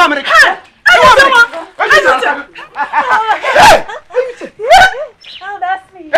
America. Oh, that's me.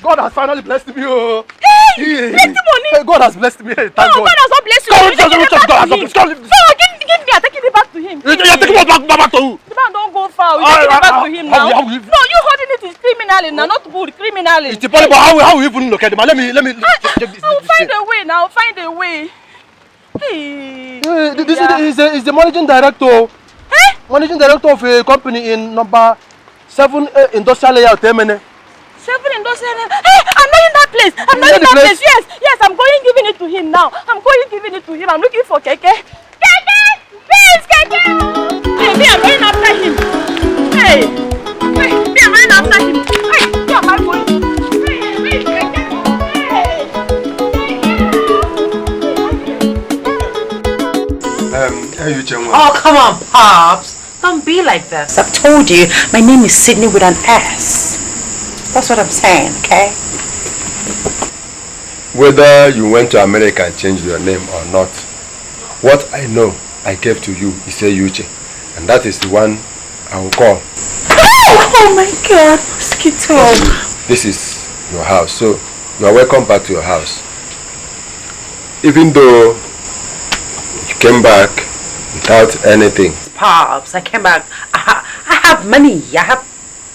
God has finally blessed me. Oh. Hey! Plenty money! God has blessed me. Thank God. God. God has not blessed you. God Give it back to him. God. So, give me, I'm taking it back to him. You're taking it back to who? The man don't go far. You're taking it back to him now. No, you holding it is criminally now, not good, criminally. It's possible. How we even look at him? Let me check this. I'll find a way now. Find a way. Hey. This is the managing director. Eh? Managing director of a company in number 7 industrial layout. 7 industrial. Hey, I'm not in that place. I'm not in that place. Yes, I'm going giving it to him now. I'm going giving it to him. I'm looking for Keke. Keke! Please, Keke! Hey, me, I'm going after him. Hey, me, I'm going after him. Hey, where am I going? Hey, Keke! Hey. Oh, come on, Pops. Don't be like this. I've told you, my name is Sydney with an S. That's what I'm saying, okay? Whether you went to America and changed your name or not, what I know I gave to you is a Uche, and that is the one I will call. Oh my God, mosquito! This is your house, so you are welcome back to your house. Even though you came back without anything. Pops, I came back. I have money. I have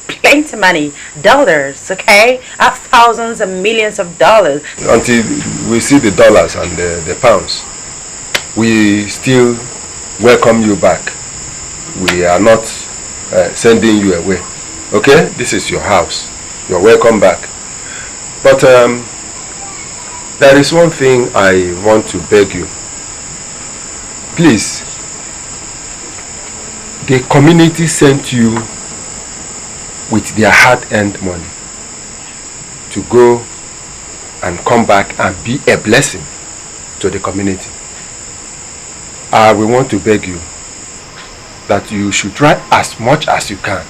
plenty money. Dollars, okay? I have thousands and millions of dollars. Until we see the dollars and the pounds, we still welcome you back. We are not sending you away. Okay? This is your house. You're welcome back. But there is one thing I want to beg you. Please, the community sent you with their hard-earned money to go and come back and be a blessing to the community. We want to beg you that you should try as much as you can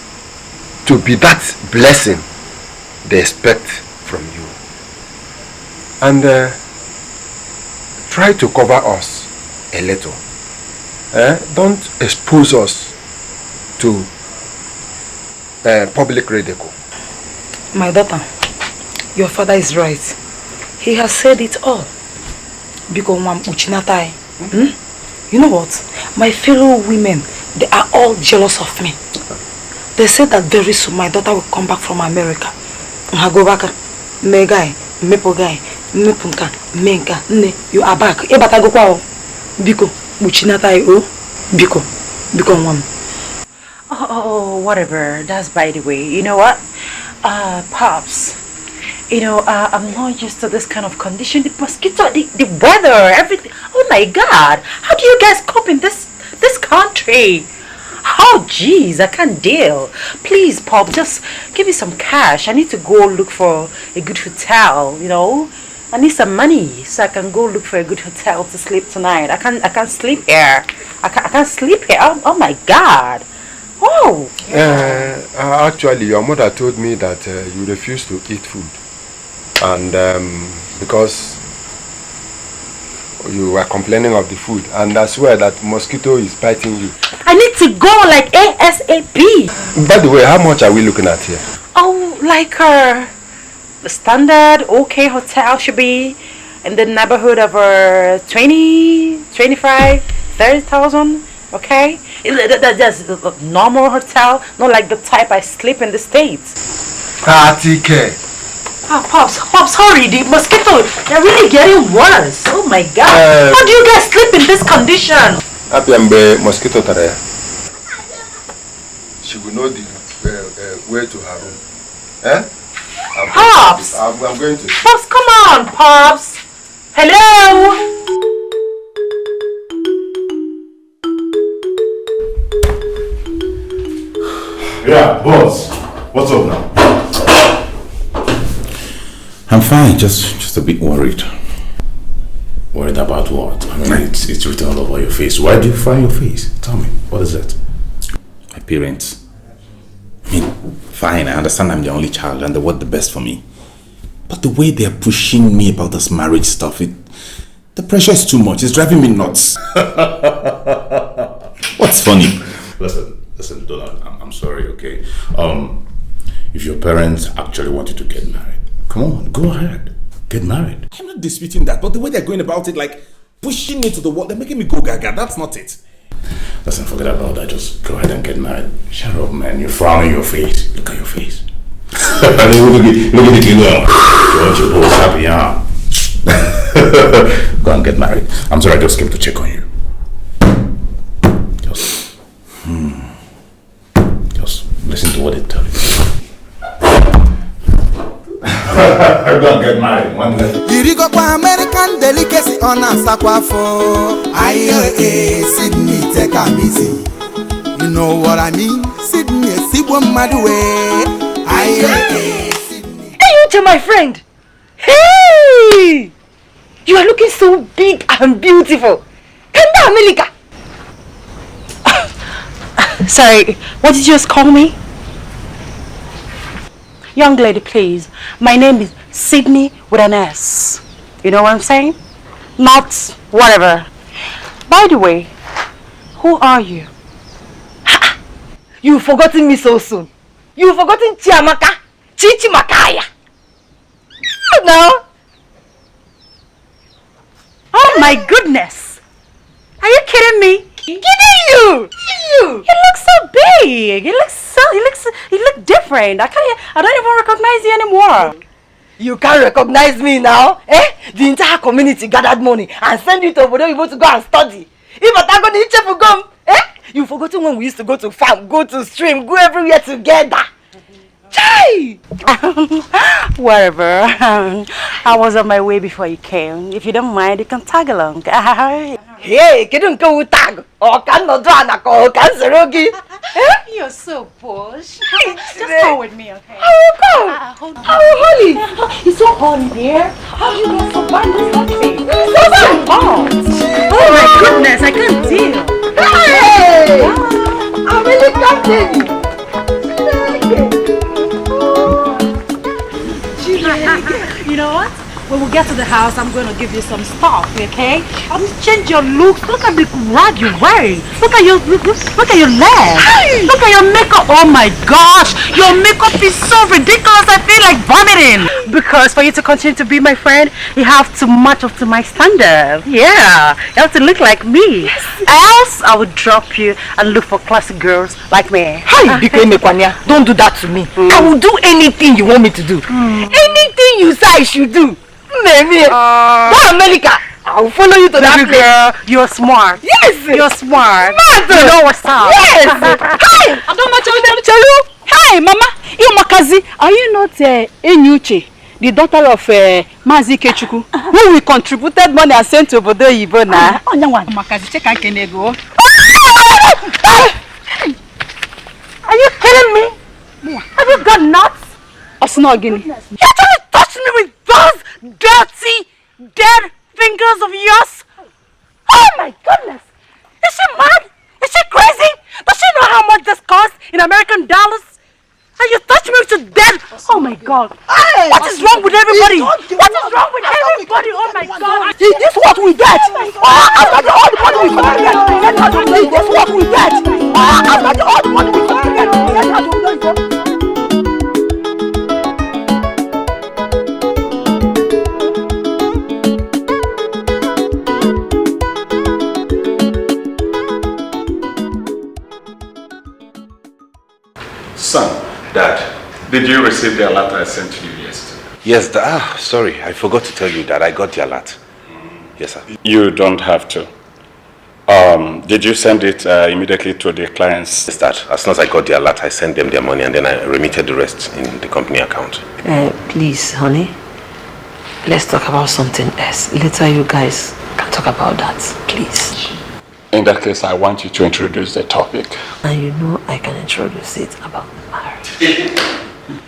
to be that blessing they expect from you. And try to cover us a little. Don't expose us to public ridicule. My daughter, your father is right. He has said it all. You know what? My fellow women, they are all jealous of me. They said that very soon my daughter will come back from America. Go back, me guy, mepo guy, mepunka, menka, ne, you are back. Ebata go kwa biko, uchinatai o, biko one. Oh, whatever. That's by the way. You know what? Pops, you know, I'm not used to this kind of condition. The mosquito, the weather, everything. Oh my God. How do you guys cope in this country? Oh, jeez, I can't deal. Please, Pop, just give me some cash. I need to go look for a good hotel, you know. I need some money so I can go look for a good hotel to sleep tonight. I can't sleep here. I can't sleep here. Oh my God. Oh. Actually, your mother told me that you refuse to eat food. And because you were complaining of the food, and I swear that mosquito is biting you. I need to go like ASAP. By the way, how much are we looking at here? Oh, like the standard OK hotel should be in the neighborhood of 20, 25, 30,000. Okay, that's a normal hotel, not like the type I sleep in the States. TK. Pops, hurry, the mosquito, they're really getting worse. Oh my God. How do you guys sleep in this condition? Mosquito tarea. She will know the way to her room. Eh? Pops! I'm going to. Pops, come on, Pops. Hello? Yeah, boss. What's up now? I'm fine, just a bit worried. Worried about what? I mean, it's written all over your face. Why do you frown your face? Tell me, what is it? My parents. I mean, fine, I understand I'm the only child and they want the best for me. But the way they're pushing me about this marriage stuff, the pressure is too much. It's driving me nuts. What's funny? Listen, Donald, I'm sorry, okay? If your parents actually want you to get married, come on, go ahead. Get married. I'm not disputing that, but the way they're going about it, like pushing me to the wall, they're making me go gaga. That's not it. Listen, forget about that. Just go ahead and get married. Shut up, man. You're frowning your face. Look at your face. Look at the killer. You want your boss happy, huh? Go and get married. I'm sorry, I just came to check on you. Just listen to what they tell you. I'm gonna get married one day. You go for American delicacy on a sakwafo. Sydney, take a easy. You know what I mean? Sydney, see one mad way. Sydney. Hey, you, my friend. Hey! You are looking so big and beautiful. Kanda America. Sorry, what did you just call me? Young lady, please. My name is Sydney with an S. You know what I'm saying? Not whatever. By the way, who are you? You've forgotten me so soon. You've forgotten Chiamaka, Chichimakaya. No. Oh my goodness. Are you kidding me? Kidding you? You look so big. You look different. I don't even recognize you anymore. You can't recognize me now? Eh? The entire community gathered money and sent you to Obodo to go and study. If I go to Ichefu gum, eh? You've forgotten when we used to go to farm, go to stream, go everywhere together. Chai! Whatever. I was on my way before you came. If you don't mind, you can tag along. Hey, can go tag? Or can not do or can Serogi? You're so posh. Just go with me, okay? I will go. Holy! It's so hot in here. How do you get so bad this country? It's so hot. Oh my goodness, I can't deal. Hey! I'm really captain. You know what? When we get to the house, I'm going to give you some stuff, okay? I'll change your looks. Look at the rag you're wearing. Look at your legs. Look at your makeup. Oh my gosh. Your makeup is so ridiculous. I feel like vomiting. Because for you to continue to be my friend, you have to match up to my standard. Yeah. You have to look like me. Yes. Else, I would drop you and look for classic girls like me. Hi, don't do that to me. I will do anything you want me to do. Anything you say I should do. Maybe. America. I'll follow you to that place. Girl, you're smart. Yes. You're smart. Mad. You know what's up. Yes. Hi. I don't know tell you. Hi, Mama. Makazi, are you not Enyuche, the daughter of Mazi Kechuku, who we contributed money and sent to Obodo Yibo na? Makazi, check out Kenego. Are you kidding me? Have you got nuts? Osnogini. You actually touched me with those dirty, dead fingers of yours? Oh my goodness! Is she mad? Is she crazy? Does she know how much this costs in American dollars? And you touch me to death! Oh my God! Hey, what is wrong with everybody? What is wrong with everybody? Oh my God! This is what we get! After all the money we get! This is what we get! After all the money we get! Son, Dad, did you receive the alert I sent to you yesterday? Yes, sorry, I forgot to tell you that I got the alert. Yes, sir. You don't have to. Did you send it immediately to the clients? Yes, Dad. As soon as I got the alert, I sent them their money and then I remitted the rest in the company account. Please, honey. Let's talk about something else. Later you guys can talk about that, please. In that case, I want you to introduce the topic. And you know I can introduce it about marriage.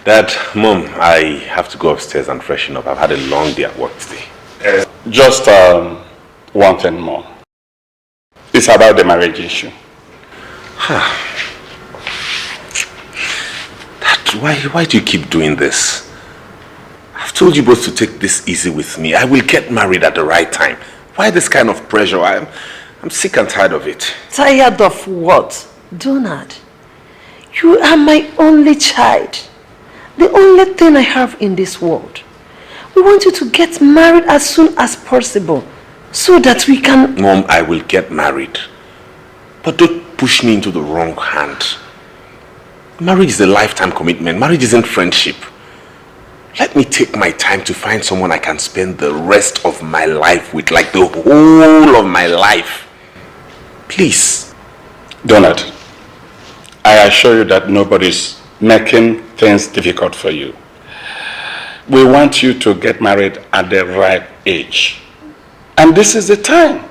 Dad, Mom, I have to go upstairs and freshen up. I've had a long day at work today. Just one thing more. It's about the marriage issue. Dad, why do you keep doing this? I've told you both to take this easy with me. I will get married at the right time. Why this kind of pressure? I'm sick and tired of it. Tired of what? Donald, you are my only child. The only thing I have in this world. We want you to get married as soon as possible so that we can... Mom, I will get married. But don't push me into the wrong hand. Marriage is a lifetime commitment. Marriage isn't friendship. Let me take my time to find someone I can spend the rest of my life with, like the whole of my life. Please. Donald, I assure you that nobody's making things difficult for you. We want you to get married at the right age. And this is the time.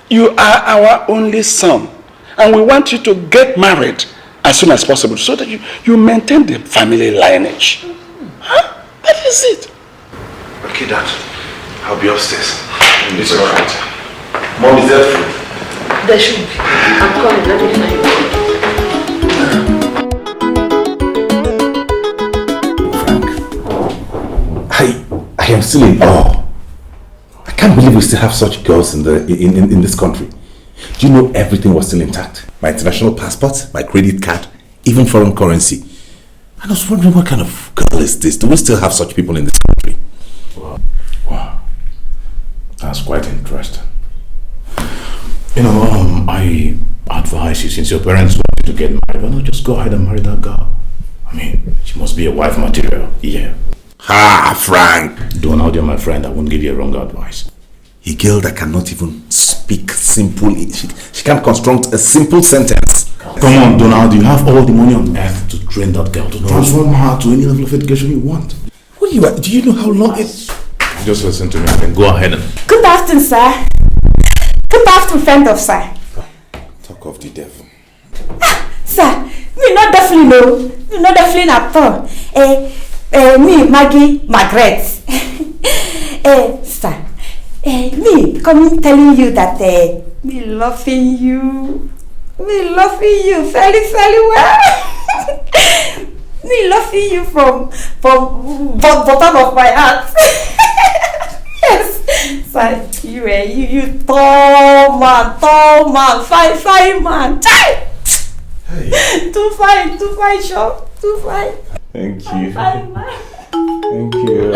You are our only son. And we want you to get married as soon as possible so that you maintain the family lineage. Huh? That is it. Okay, Dad. I'll be upstairs. It's all right. Mom, is there food? There should be. I'm coming. Let me find Frank, I am still in awe. I can't believe we still have such girls in this country. Do you know everything was still intact? My international passport, my credit card, even foreign currency. I was wondering what kind of girl is this? Do we still have such people in this country? Wow. That's quite interesting. You know, I advise you, since your parents want you to get married, why not just go ahead and marry that girl? I mean, she must be a wife material. Yeah. Ha, Frank! Donald, you're my friend. I won't give you a wrong advice. A girl that cannot even speak simple, she can't construct a simple sentence. Come on, Donald, you have all the money on earth to train that girl, to transform her to any level of education you want. What do you know how long it's... Just listen to me and then go ahead and... Good afternoon, sir. Good afternoon, friend of sir. Talk of the devil. Sir, me not definitely no. Me not definitely at all. Me, Maggie, Margaret. Sir. Me coming telling you that me loving you. Me loving you very, very well. Me loving you from bottom of my heart. Yes, sir, you tall man, fine man. Hey. Too fine, sure, too fine. Thank you. Fine man. Thank you.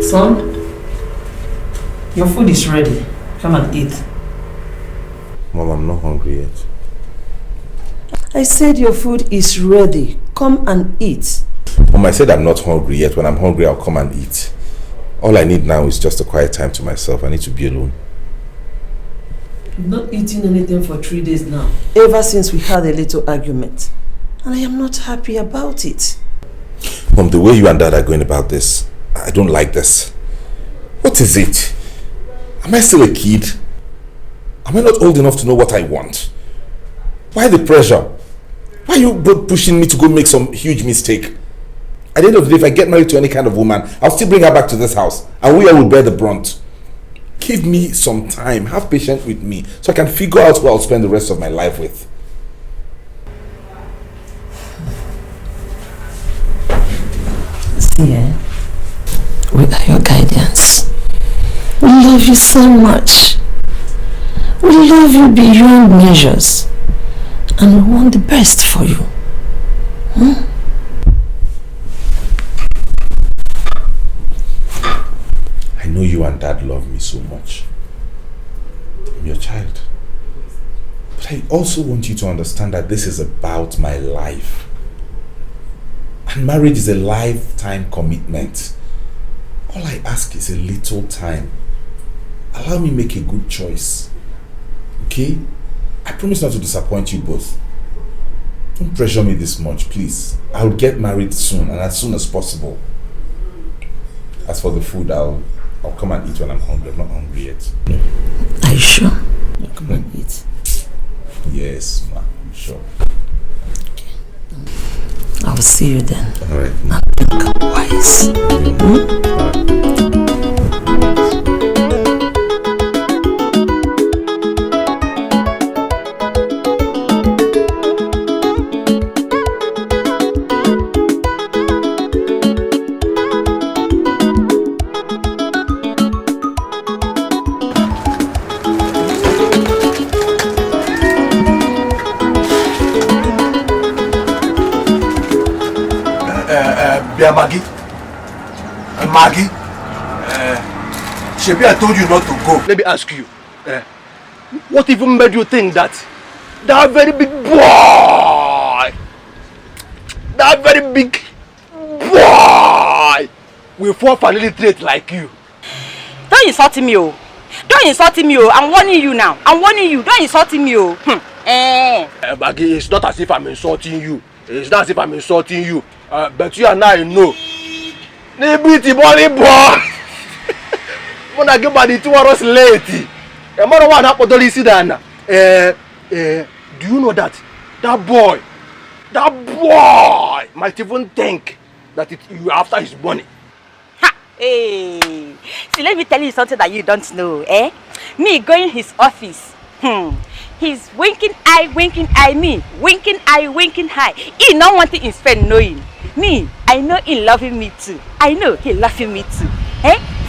Son, your food is ready. Come and eat. Mom, I'm not hungry yet. I said your food is ready. Come and eat. Mom, I said I'm not hungry yet. When I'm hungry, I'll come and eat. All I need now is just a quiet time to myself. I need to be alone. You've not eaten anything for 3 days now. Ever since we had a little argument. And I am not happy about it. Mom, the way you and Dad are going about this, I don't like this. What is it? Am I still a kid? Am I not old enough to know what I want? Why the pressure? Why are you both pushing me to go make some huge mistake? At the end of the day, if I get married to any kind of woman, I'll still bring her back to this house. And we all will bear the brunt. Give me some time. Have patience with me so I can figure out who I'll spend the rest of my life with. See, without your guidance, we love you so much. We love you beyond measures. And we want the best for you. I know you and Dad love me so much. I'm your child. But I also want you to understand that this is about my life. And marriage is a lifetime commitment. All I ask is a little time. Allow me make a good choice. Okay? I promise not to disappoint you both. Don't pressure me this much, please. I'll get married soon, and as soon as possible. As for the food, I'll come and eat when I'm hungry. I'm not hungry yet. Are you sure? You'll come and eat? Yes, ma. I'm sure. Okay. I'll see you then. Alright. And think wise. Alright. Maggie, Shebi, I told you not to go. Let me ask you, what even made you think that very big boy, will fall for a little trait like you? Don't insult me, oh. Don't insult me, oh. I'm warning you now. I'm warning you. Don't insult me, oh. Maggie, it's not as if I'm insulting you. It's not as if I'm insulting you. But you and I know. Nibiti body boy. When I get by the 2 hours late. A matter what happened to listen then. Do you know that boy might even think that you are after his money? Ha! Hey. See, let me tell you something that you don't know, Me going his office. He's winking eye, me. Winking eye. He not wanting his friend knowing. Me, I know he loving me too. I know he loving me too.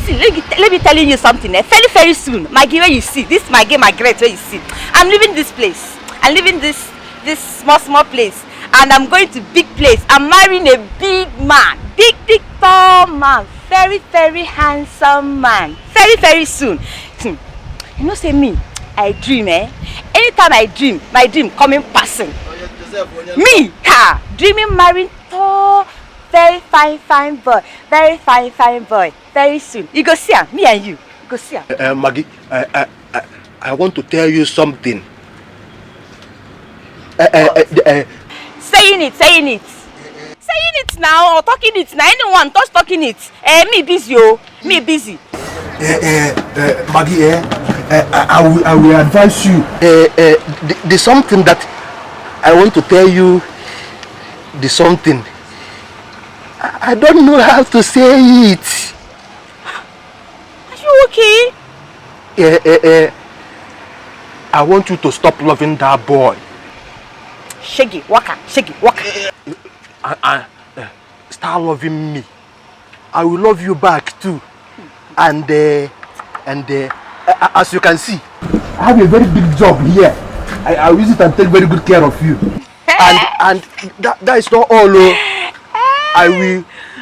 See, let me tell you something. Very, very soon, Maggie, where you see, this Maggie, my great, where you see, I'm leaving this place. I'm leaving this small place. And I'm going to big place. I'm marrying a big man. Big, tall man. Very, very handsome man. Very, very soon. You know, say me, I dream, Anytime I dream, my dream coming passing. Me, dreaming marrying tall, very fine boy. Very fine boy. Very soon. You go see her, me and you. Go see her. Maggie, I want to tell you something. Saying it now or talking it now. Anyone just talking it. Me busy, oh. Me busy. Maggie, I will advise you. There's something that I want to tell you. There's something. I don't know how to say it. Are you okay? I want you to stop loving that boy. Shaggy, waka. Start loving me. I will love you back too. And as you can see, I have a very big job here. I will use it and take very good care of you. And that is not all. I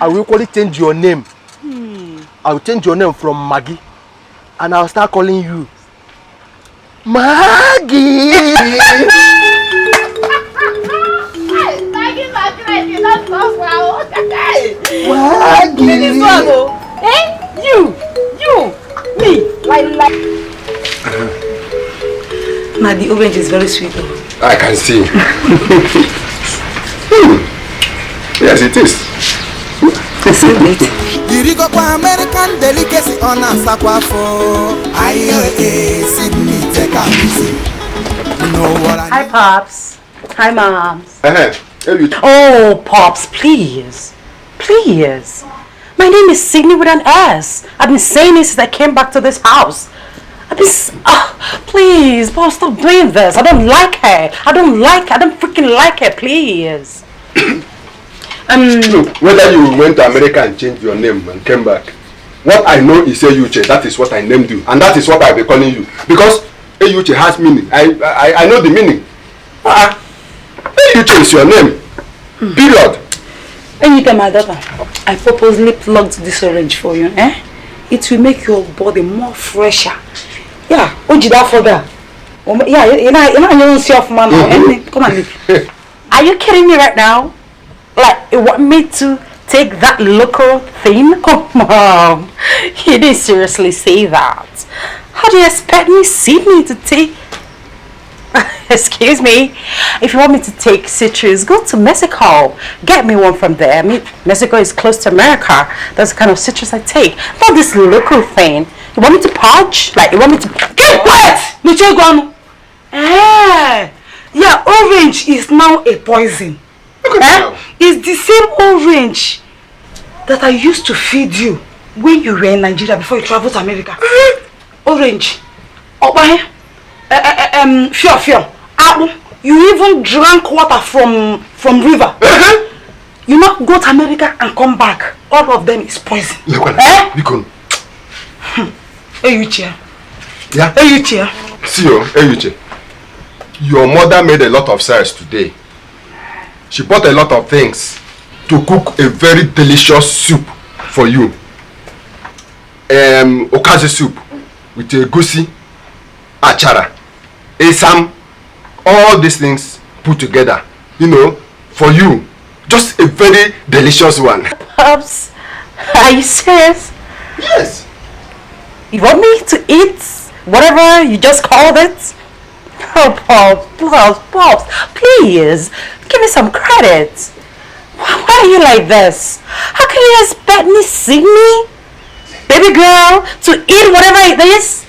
will equally change your name. I will change your name from Maggie, and I'll start calling you Maggie. You, me, like. Now the orange is very sweet. I can see. Yes, it is. Dirigo kwa American delicacy on a sakwa for Sydney take a easy. You know what I mean? Hi, Pops. Hi, Moms. Hey, Oh, Pops, please. My name is Sydney with an S. I've been saying it since I came back to this house. Please, boss, stop doing this. I don't like her. I don't freaking like her, please. Look, whether you went to America and changed your name and came back, what I know is Eyuche. That is what I named you, and that is what I'll be calling you. Because Eyuche has meaning. I know the meaning. Eyuche is your name. Period. Eyuche, my daughter, I purposely plugged this orange for you. It will make your body more fresher. Yeah, further. Yeah, you're not yourself, man. Come on. Are you kidding me right now? Like, you want me to take that local thing? Oh, Mom, you didn't seriously say that. How do you expect me, Sydney, to take... Excuse me. If you want me to take citrus, go to Mexico. Get me one from there. I mean, Mexico is close to America. That's the kind of citrus I take. Not this local thing. You want me to pouch? Like, you want me to... Get quiet! Yeah, orange is now a poison. It's the same orange that I used to feed you when you were in Nigeria before you traveled to America. Orange. Fio. Apple. You even drank water from river. You not go to America and come back. All of them is poison. Eyuche. Yeah? Eyuche. See you, Eyuche. Your mother made a lot of sense today. She bought a lot of things to cook a very delicious soup for you. Okazi soup with egusi, achara, esam, all these things put together, you know, for you. Just a very delicious one. Pops, are you serious? Yes. You want me to eat whatever you just called it? Oh, Pops, please, give me some credit. Why are you like this? How can you expect me, Sydney, baby girl, to eat whatever it is?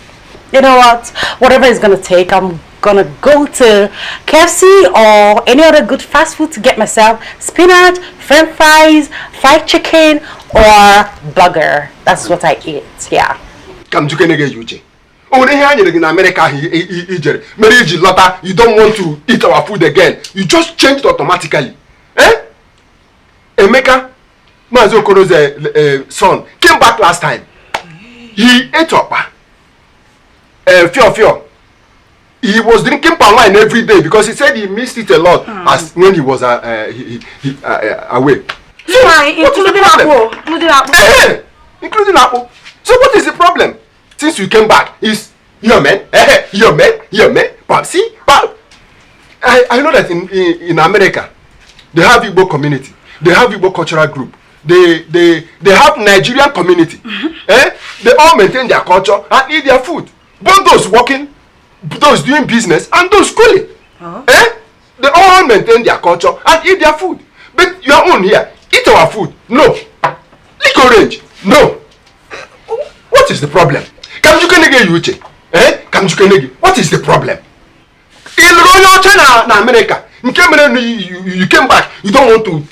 You know what? Whatever it's gonna take, I'm gonna go to KFC or any other good fast food to get myself spinach, french fries, fried chicken, or burger. That's what I eat, yeah. Come to Kenege. Oh, in America, you don't want to eat our food again. You just changed automatically. Emeka, Mazokoro's son, came back last time. He ate up. Fio. He was drinking palm wine every day because he said he missed it a lot as when he was away. Including Apple. So what is the problem? Since you came back, is your man, Popsy. I know that in America, they have Igbo community, they have Igbo cultural group, they have Nigerian community. They all maintain their culture and eat their food. Both those working, those doing business, and those schooling. They all maintain their culture and eat their food. But your own here, eat our food. No. Lick orange. No. What is the problem? What is the problem? In China, America, you came back. You don't want to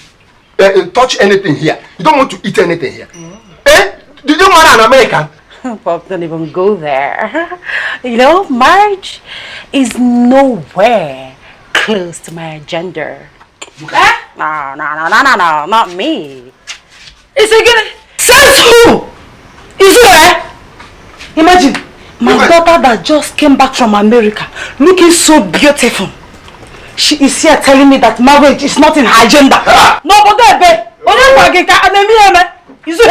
touch anything here. You don't want to eat anything here. Did you marry an American? Pop, don't even go there. You know, marriage is nowhere close to my agenda. No, not me. It's again. Says who? Is who? Imagine, my daughter that just came back from America, looking so beautiful. She is here telling me that marriage is not in her agenda. No, but babe. Is who?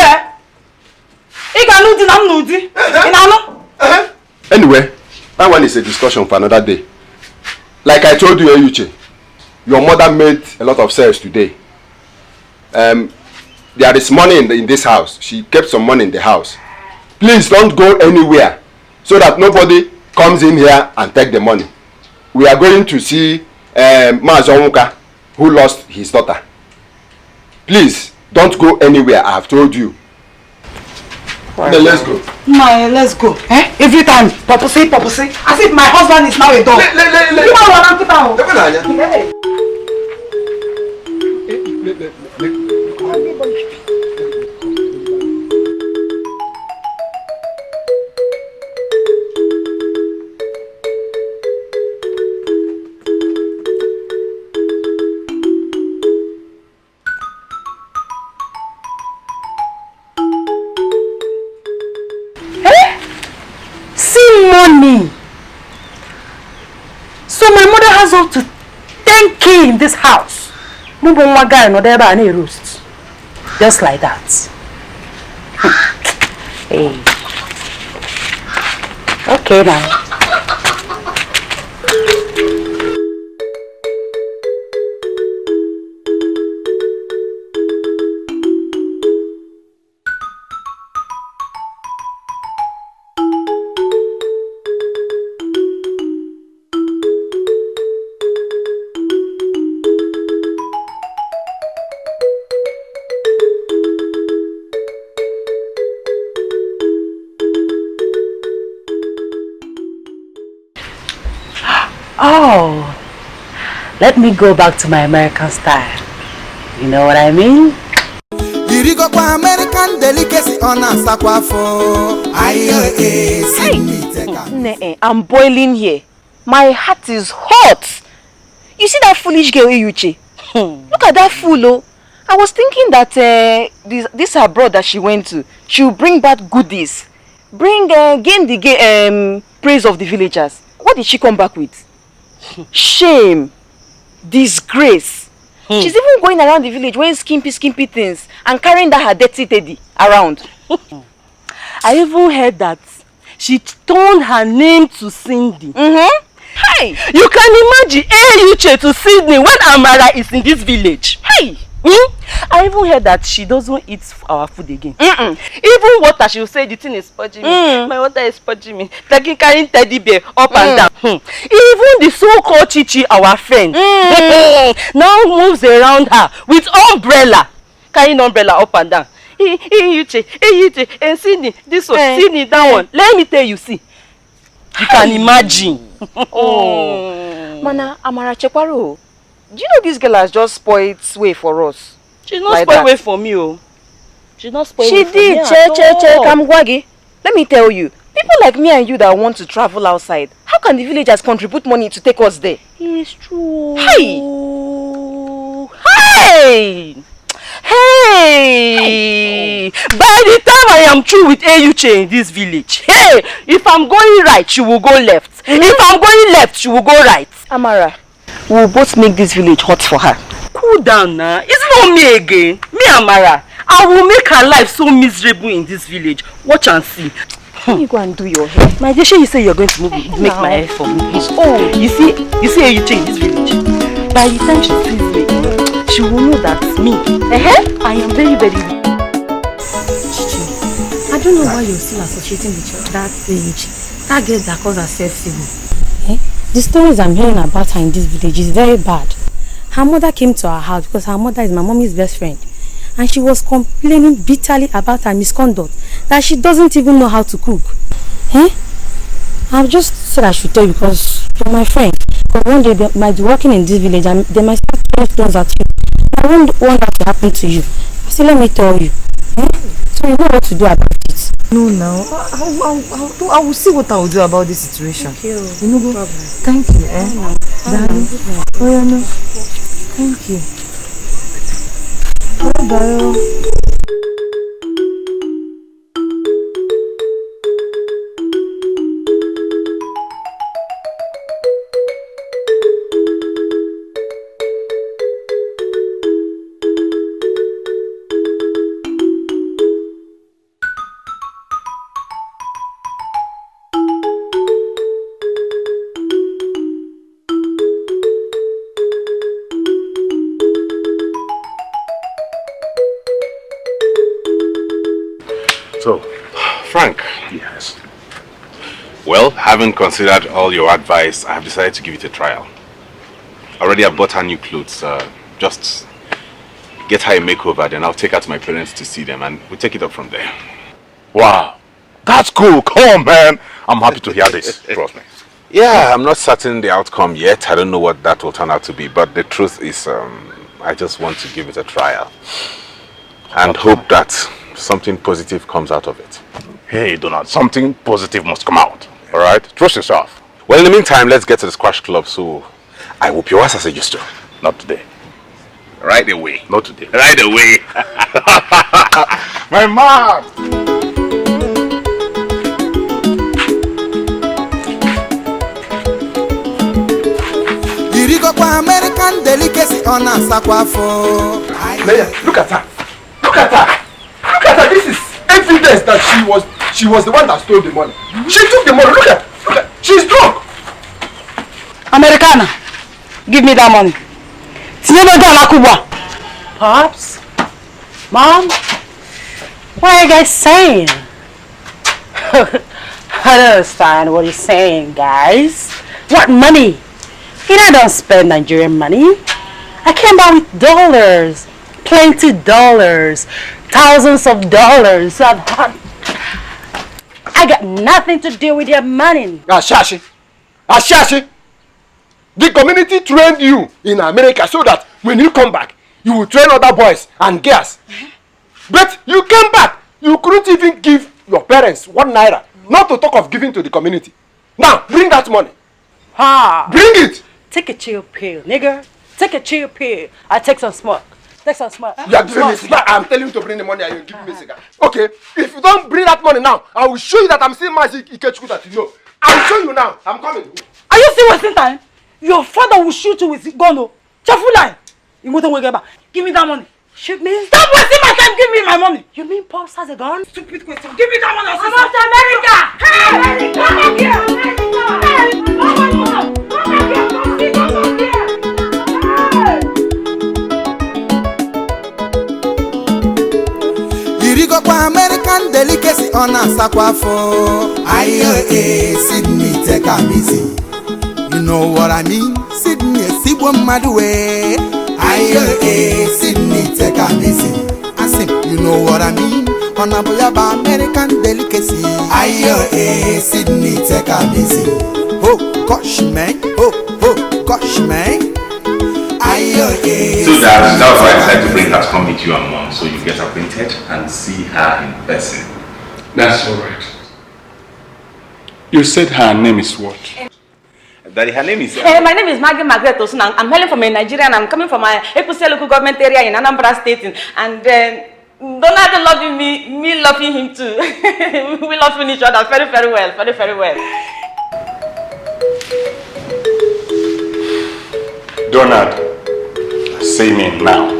Anyway, that one is a discussion for another day. Like I told you, Eyuche, your mother made a lot of sales today. There is money in this house. She kept some money in the house. Please don't go anywhere so that nobody comes in here and take the money. We are going to see Mazonka, who lost his daughter. Please don't go anywhere. I have told you. Then let's go. Let's go. Every time, Papa say, as if my husband is now a dog. So my mother has up to 10K in this house. Roast. Just like that. Hey. Okay now. Oh, let me go back to my American style. You know what I mean? American delicacy on a sakwafo. I'm boiling here. My heart is hot. You see that foolish girl Alichi? Look at that fool, oh. I was thinking that this abroad that she went to, she'll bring back goodies. Gain the praise of the villagers. What did she come back with? Shame, disgrace. She's even going around the village wearing skimpy things and carrying that her dirty teddy around. I even heard that she turned her name to Cindy. Hey! You can imagine Alichi to Sydney when Amara is in this village. Hey! I even heard that she doesn't eat our food again. Even water, she will say the thing is purging me. My water is purging me. Like carrying teddy bear up and down. Even the so-called Chichi, our friend, now moves around her with umbrella, carrying umbrella up and down. Alichi, and Sydney, this one, Sydney, that one. Let me tell you, see, you can imagine. Mana Amara Chekwaro. Do you know this girl has just spoiled way for us? She's not spoiled way for me, oh. She's not spoiled way for me. She did. Che, Kamgwagi. Let me tell you, people like me and you that want to travel outside, how can the villagers contribute money to take us there? It's true. Hey! Hey! Hey! By the time I am through with Alichi in this village, hey! If I'm going right, she will go left. If I'm going left, she will go right. Amara, we will both make this village hot for her. Cool down now. It's not me again. Me, Amara. I will make her life so miserable in this village. Watch and see. You go and do your hair. My dear, you say you're going to make my hair for me. Oh, you see Alichi in this village. By the time she sees me, she will know that me. I am very, very weak. Chichi, I don't know why you're still associating with that Alichi. That girl that calls herself Sibu. The stories I'm hearing about her in this village is very bad. Her mother came to our house because her mother is my mommy's best friend. And she was complaining bitterly about her misconduct, that she doesn't even know how to cook. I've just said I should tell you because you're my friend. Because one day they might be working in this village and they might start throwing stones at you. I won't want that to happen to you. I said, let me tell you. So you know what to do about it. No, now. I will see what I will do about this situation. Thank you. You know, go. Thank you. Darling. Oh, yeah, no. Thank you. Bye-bye. So, Frank. Yes. Well, having considered all your advice, I have decided to give it a trial. Already I bought her new clothes. Just get her a makeover, then I'll take her to my parents to see them and we'll take it up from there. Wow. That's cool. Come on, man. I'm happy to hear this. Trust me. Yeah, I'm not certain the outcome yet. I don't know what that will turn out to be. But the truth is, I just want to give it a trial. And hope that something positive comes out of it. Hey, Donald, something positive must come out. All right? Trust yourself. Well, in the meantime, let's get to the squash club so I whoop your ass as I used to. Not today. Right away. Not today. Right away. My man! Irigo kwa American delicacy on a sakwafo. Mayor, look at her. Look at her. Look at her. This is evidence that she was the one that stole the money. She took the money. Look at. She's drunk. Americana, give me that money. Pops? Mom? What are you guys saying? I don't understand what you're saying, guys. What money? I don't spend Nigerian money. I came back with dollars. Plenty dollars. Thousands of dollars. I got nothing to do with your money. Ashashi. The community trained you in America so that when you come back, you will train other boys and girls. But you came back. You couldn't even give your parents 1 naira. Not to talk of giving to the community. Now, bring that money. Bring it. Take a chill pill, nigga. Take a chill pill. I take some smoke. Take some smoke. You are giving me cigar. I'm telling you to bring the money and you're giving me cigar. Okay, if you don't bring that money now, I will show you that I'm still Mazi Ikechukwu that you know. I will show you now. I'm coming. Are you still wasting time? Your father will shoot you with gun. Cheerful line. You want to get back. Give me that money. Shoot me? Stop wasting my time. Give me my money. You mean Pops has a gun? Stupid question. Give me that money. I'm out to America. Hey, America. Come back here. Hey, come back here. Come back here. Irigo kwa American delicacy on a sakwafo. Aye, Sydney, take a easy. You know what I mean? Sydney, Sibo Madwe. Aye, Sydney, take a easy. I say, you know what I mean? On a boyaba American delicacy. Aye, Sydney, take a easy. Oh, gosh, man. Oh, gosh, man. So that's why I decided to bring her to come meet you and Mom, so you get acquainted and see her in person. That's all right. You said her name is what? Daddy, her name is... My name is Maggie Margaret Osun. I'm hailing from Nigeria and I'm coming from my Ekusia local government area in Anambra State. And Donald loving me loving him too. We love each other very, very well. Very, very well. Donald, say me now.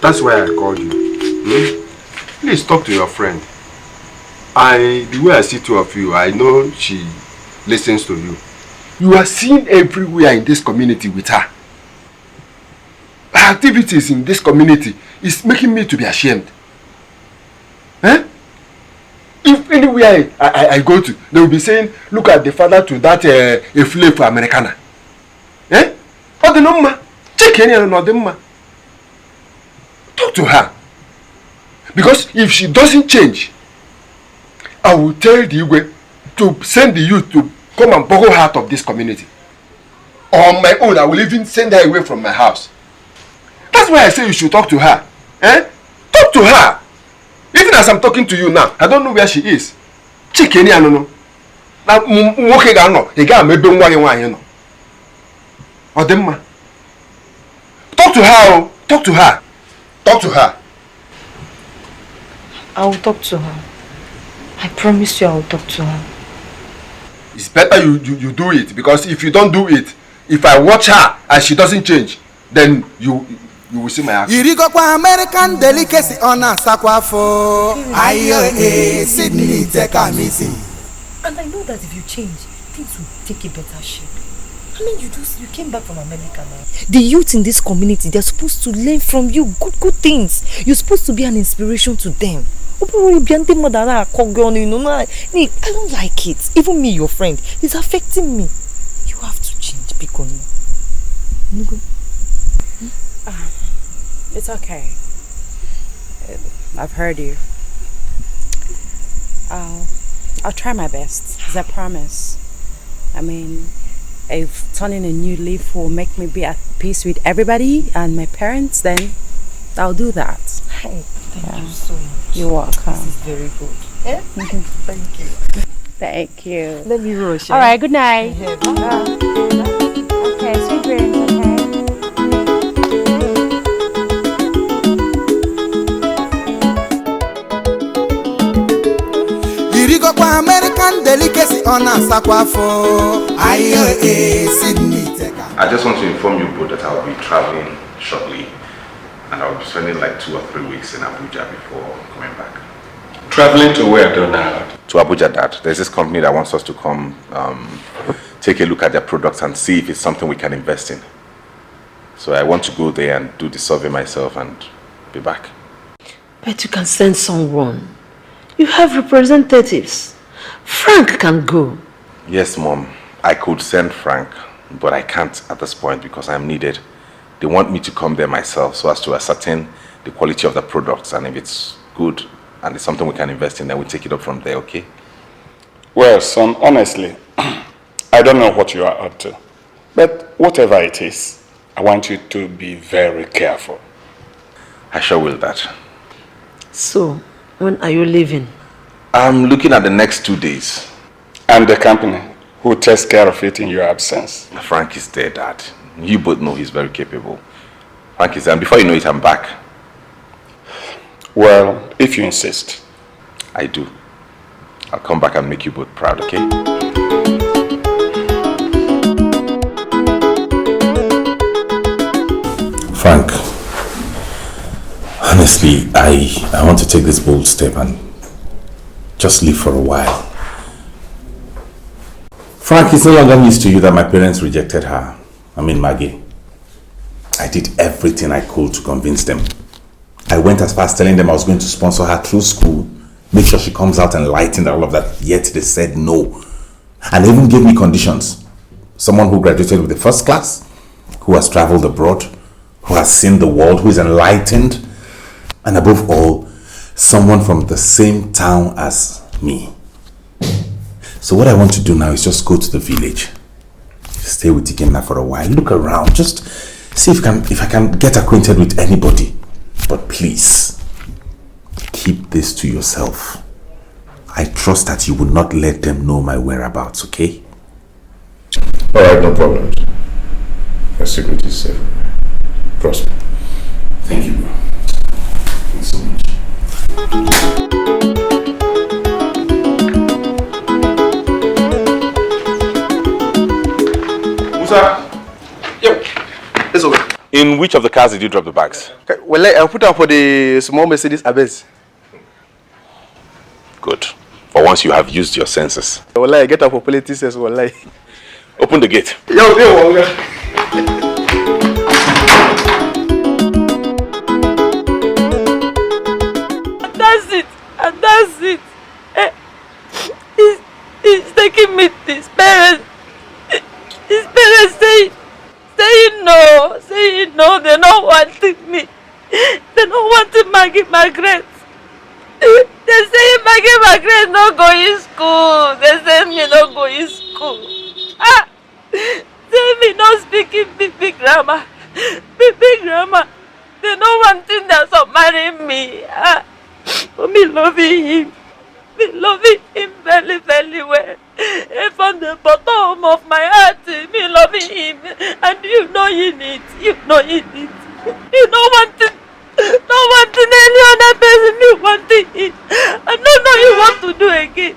That's why I called you. Please talk to your friend. The way I see two of you, I know she listens to you. You are seen everywhere in this community with her. Her activities in this community is making me to be ashamed. If anywhere I go to, they will be saying, look at the father to that a flake for Americana. Or the number. Check any other. Talk to her. Because if she doesn't change, I will tell the Igwe to send the youth to come and borrow her out of this community. On my own, I will even send her away from my house. That's why I say you should talk to her. Talk to her. Even as I'm talking to you now, I don't know where she is. Chikeni anono. Na nwoke ga no, e ga mebe nwa ye nwanyi no. Odemma. Talk to her. Talk to her. Talk to her. I will talk to her. I promise you I will talk to her. It's better you do it, because if you don't do it, if I watch her and she doesn't change, then you will see my action. Irigo kwa American delicacy on a sakwafo. Aye, Sydney, take a missing. And I know that if you change, things will take a better shape. I mean, you came back from America now. The youth in this community, they're supposed to learn from you good things. You're supposed to be an inspiration to them. I don't like it. Even me, your friend, it's affecting me. You have to change, Bikono. It's okay. I've heard you. I'll try my best. It's a promise. I mean, if turning a new leaf will make me be at peace with everybody and my parents, then I'll do that. Hey, thank you so much. You're welcome. This is very good. Yeah? Thank you. Thank you. Let me rush. All right, good night. Yeah, bye. Okay, sweet dreams, okay? Irigo kwa American delicacy on a sakwafo. Sydney Teka. I just want to inform you both that I'll be traveling shortly and I'll be spending like 2 or 3 weeks in Abuja before coming back. Traveling to where, Donald? To Abuja, Dad. There's this company that wants us to come take a look at their products and see if it's something we can invest in. So I want to go there and do the survey myself and be back. But you can send someone. You have representatives. Frank can go. Yes, Mom. I could send Frank, but I can't at this point because I'm needed. They want me to come there myself so as to ascertain the quality of the products, and if it's good and it's something we can invest in, then we take it up from there, okay? Well, son, honestly, I don't know what you are up to. But whatever it is, I want you to be very careful. I sure will, Dad. So, when are you leaving? I'm looking at the next 2 days. And the company who takes care of it in your absence? Frank is there, Dad. You both know he's very capable. Frank is there, and before you know it, I'm back. Well, if you insist. I do. I'll come back and make you both proud, okay? Frank, honestly, I want to take this bold step and just live for a while. Frank, it's no longer news to you that my parents rejected her. I mean, Maggie. I did everything I could to convince them. I went as far as telling them I was going to sponsor her through school, make sure she comes out enlightened and all of that, yet they said no. And they even gave me conditions. Someone who graduated with the first class, who has traveled abroad, who has seen the world, who is enlightened, and above all, someone from the same town as me. So what I want to do now is just go to the village, stay with Ikenna for a while, look around, just see if I can get acquainted with anybody. But please, keep this to yourself. I trust that you will not let them know my whereabouts, okay? Alright, no problem. Your secret is safe. Trust me. Thank you, bro. Thanks so much. Musa? Yo, it's okay. In which of the cars did you drop the bags? Okay, well, I put up for the small Mercedes Abenz. Good. For once you have used your senses. Well, I get up for politics as well. Open the gate. Yo. That's it. He's taking me to his parents. His parents saying no, they're not wanting me. They're not wanting Margaret. They're saying Margaret not going school. They're saying me not going school. Say me not speaking big grammar. Big grammar. They're not wanting them to marry me. But me loving him. Me loving him very, very well. And from the bottom of my heart, me loving him. And you know in it. You don't want it. Don't want any other person. You want it. I don't know you want to do again.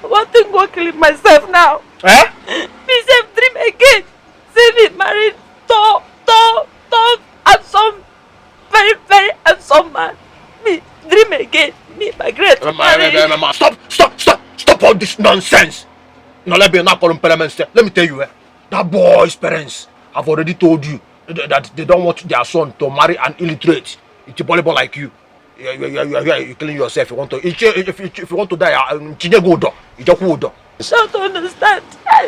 I want to go kill myself now. Me save dream again. Save it married. Tall, handsome, very, very handsome man. Me dream again. Me Margaret. Stop all this nonsense. No, let me not call him parents. Let me tell you, that boy's parents have already told you that they don't want their son to marry an illiterate. It's a volleyball like you. You're killing yourself. If you want to die, you just go. don't understand.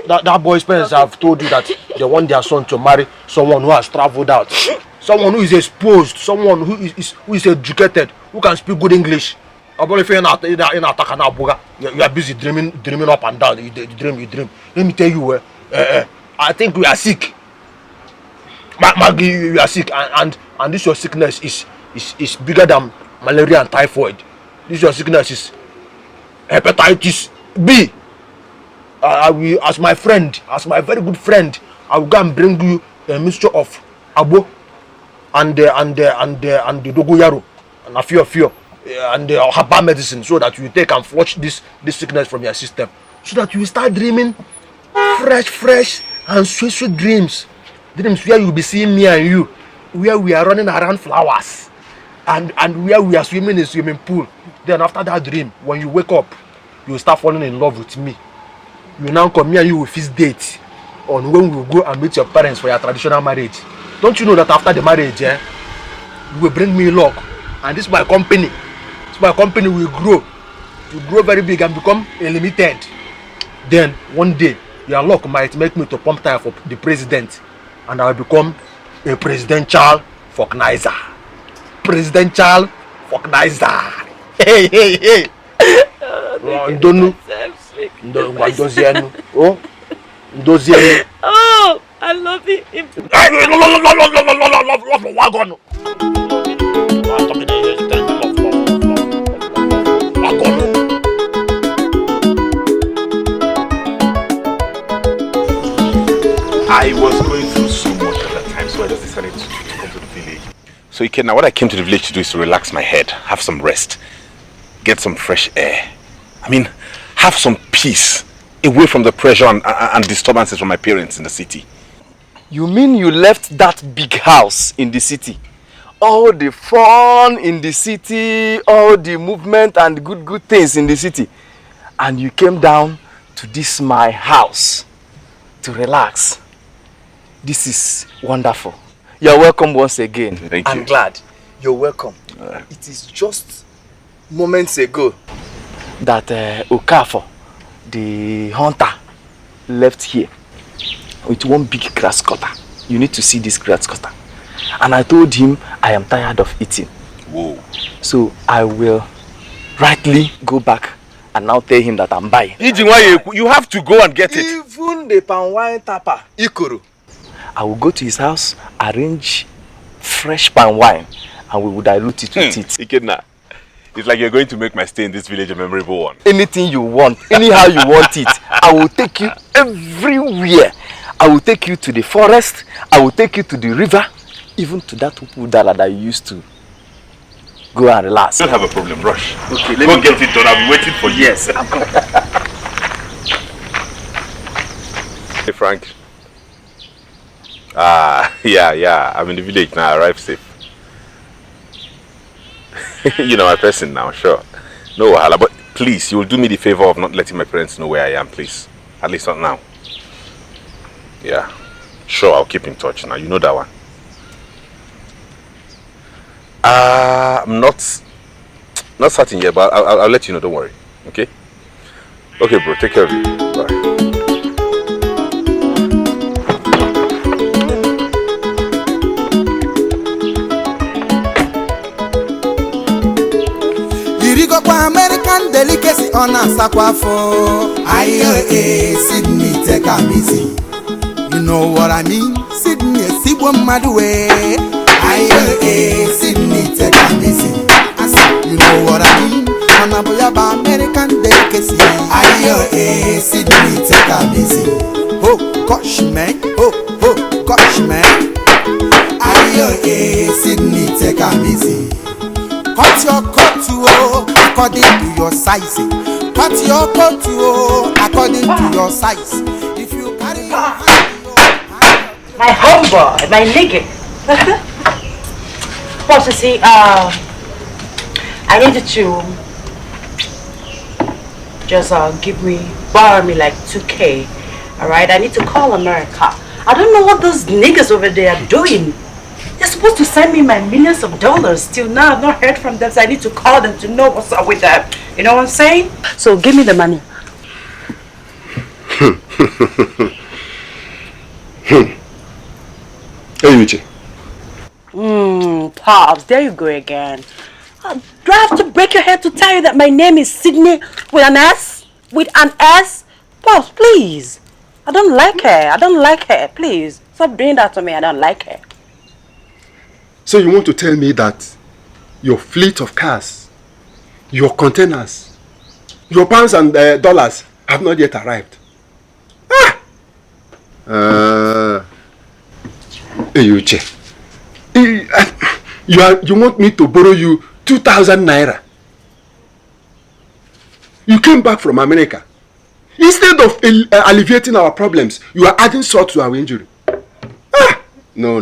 That boy's parents have told you that they want their son to marry someone who has traveled out, someone who is exposed, someone who is educated, who can speak good English. About if you're in Ataka, you are busy dreaming up and down. You dream. Let me tell you, I think we are sick. Maggie, you are sick, and this your sickness is bigger than malaria and typhoid. This your sickness is hepatitis B. I will, as my friend, as my very good friend, I will go and bring you a mixture of abo and the dogoyaro and a few and the herbal medicine, so that you take and flush this sickness from your system, so that you start dreaming fresh and sweet dreams where you will be seeing me and you, where we are running around flowers and where we are swimming in a swimming pool. Then after that dream, when you wake up, you will start falling in love with me. You now come here, you will fix date on when we will go and meet your parents for your traditional marriage. Don't you know that after the marriage, you will bring me luck, and this my company. My company will grow very big and become unlimited. Then one day your luck might make me to pump tire for the president, and I will become a presidential organizer. Hey. Don't Oh, I love it. I was going through so much at that time, so I just decided to come to the village. So now what I came to the village to do is to relax my head, have some rest, get some fresh air. I mean, have some peace away from the pressure and disturbances from my parents in the city. You mean you left that big house in the city? All the fun in the city, all the movement and good things in the city, and you came down to this my house to relax. This is wonderful. You're welcome once again. Thank you. I'm glad. You're welcome. It is just moments ago that Okafor, the hunter, left here with one big grass cutter. You need to see this grass cutter. And I told him I am tired of eating. Whoa. So I will rightly go back and now tell him that I'm buying. You have to go and get it. Even the palm wine tapper, Ikoro. I will go to his house, arrange fresh palm wine, and we will dilute it with it. Ikedna, it's like you're going to make my stay in this village a memorable one. Anything you want, anyhow you want it, I will take you everywhere. I will take you to the forest, I will take you to the river, even to that Upudala that you used to go and relax. Don't have a problem, rush. Okay, let me get it done. I'll be waiting for you. Yes, I'm coming. Hey, Frank. Yeah. I'm in the village now. I arrived safe. You know my person now, sure. No wahala, but please, you will do me the favor of not letting my parents know where I am, please. At least not now. Yeah. Sure, I'll keep in touch now. You know that one. I'm not certain yet, but I'll let you know. Don't worry. Okay? Okay, bro. Take care of you. Bye. American delicacy on a sakwafo. Aye, Sydney, take a easy. You know what I mean? Sydney, see one mad way. Aye, Sydney, take a easy. You know what I mean? On a boy American delicacy. Aye, Sydney, take a easy. Oh, gosh, man. Oh, gosh, man. Aye, Sydney, take a easy. Cut your coat according to your size. Cut your coat according to your size. If you carry your hand, my homeboy, my nigga. Boss, you see, I needed to just borrow me like 2K. Alright, I need to call America. I don't know what those niggas over there are doing. They're supposed to send me my millions of dollars. Till now, I've not heard from them, so I need to call them to know what's up with them. You know what I'm saying? So give me the money. Alichi. Pops, there you go again. Do I have to break your head to tell you that my name is Sydney with an S? With an S? Pops, please. I don't like her. I don't like her. Please. Stop doing that to me. I don't like her. So you want to tell me that your fleet of cars, your containers, your pounds and dollars have not yet arrived? Alichi. You want me to borrow you 2,000 naira? You came back from America. Instead of alleviating our problems, you are adding salt to our injury. No.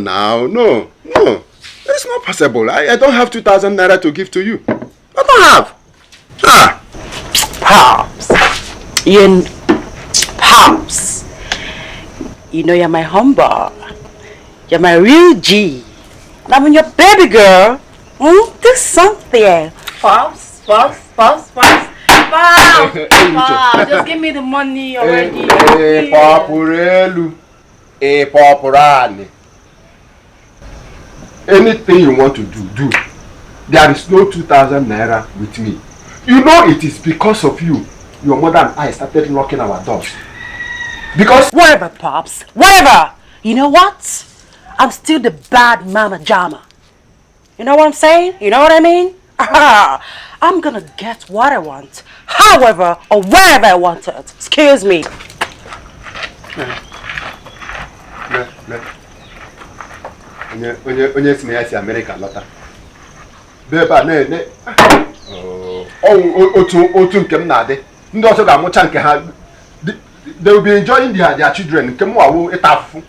It's not possible. I don't have 2,000 naira to give to you. I don't have. Pops. Pops. You know you're my humble. You're my real G. And I'm your baby girl. Do something. Pops. Pops. Just give me the money already. Paporelu. Paporani. Anything you want to do. There is no 2,000 naira with me. You know it is because of you. Your mother and I started locking our doors. Because... Whatever, Pops. Whatever. You know what? I'm still the bad mama jama. You know what I'm saying? You know what I mean? I'm gonna get what I want. However or wherever I want it. Excuse me. Onye si na ya si America lọta. Beba ne. Otu nke m na-adị. Ndị ọzọ ga-amụcha nke ha. They will be enjoying their children. Nke m wawo ịta afụfụ.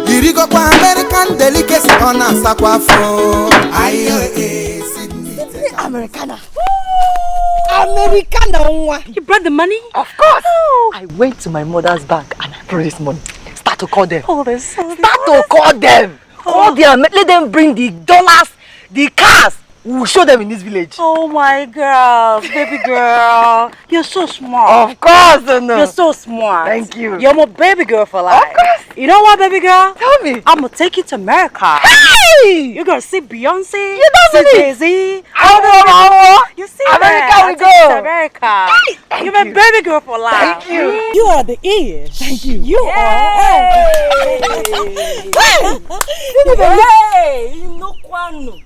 Irigo kwa American delicacy on a sakwafo. Sydney Americana. You brought the money? Of course. I went to my mother's bank and I brought this money. Start to call them. Start to call them. Call them. Let them bring the dollars, the cars. We'll show them in this village. Oh my girl, baby girl. You're so smart. Of course, no. You're so smart. Thank you. You're my baby girl for life. Of course. You know what, baby girl? Tell me. I'm gonna take you to America. Hey! You're gonna see Beyonce. You don't see believe. Jay-Z. You see America that? we I'll take you to go. America. Hey, You're my baby girl for life. Thank you. You are the ear. Thank you. You are. Hey! You know Kwano.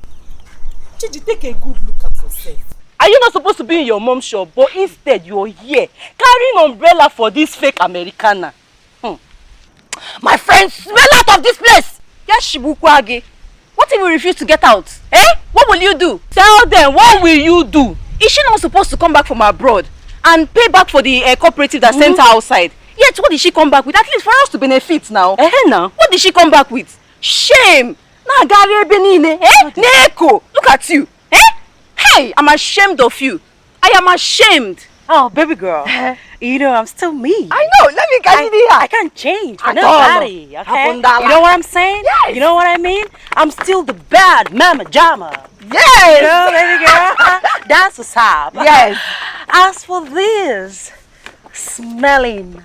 Chidi, take a good look at yourself. Are you not supposed to be in your mom's shop, but instead you're here carrying umbrella for this fake Americana? My friend, smell out of this place. Yes, Shibukwage. What if we refuse to get out? Eh? What will you do? Tell them, what will you do? Is she not supposed to come back from abroad and pay back for the cooperative that sent her outside? Yet, what did she come back with? At least for us to benefit now. Now. What did she come back with? Shame. Neko, look at you. Eh? Hey, I'm ashamed of you. I am ashamed. Oh, baby girl. You know, I'm still me. I know. Let me get you here. I can't change for At nobody, all. okay? You know what I'm saying? Yes. You know what I mean? I'm still the bad mama jama. Yes. You know, baby girl? That's what's up. Yes. As for this, smelling.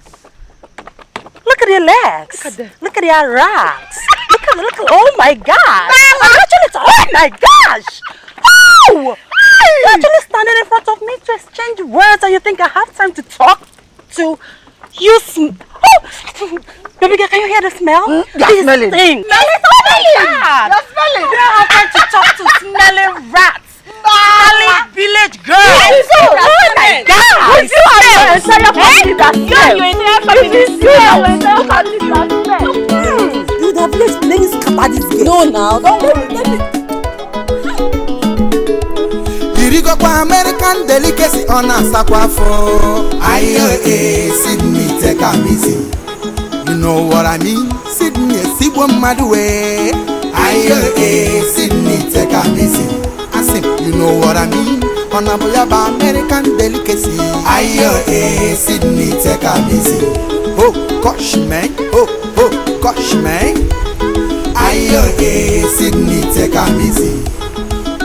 Look at your legs. Look at your rocks. Look at, oh my God. Oh my gosh. Oh! You're actually standing in front of me to exchange words and you think I have time to talk to you? Oh! Baby girl, can you hear the smell? You're smelling. Thing. Oh my God. You're smelling. You don't have time to talk to smelling rats. Smelling village girls. Oh my God. Would you have your entire family that smell? Your entire family smell. You would have left many scatter this girl. No, now. Don't worry. Let me... Irigo kwa American delicacy on a sakwafo. Sydney take a easy. You know what I mean? Sydney, Sibwa Madwe. Sydney take a easy. I say, you know what I mean? On a boyaba American delicacy. Sydney take a easy. Oh, gosh, man. Oh, gosh, man. Aye, Sydney, take a easy.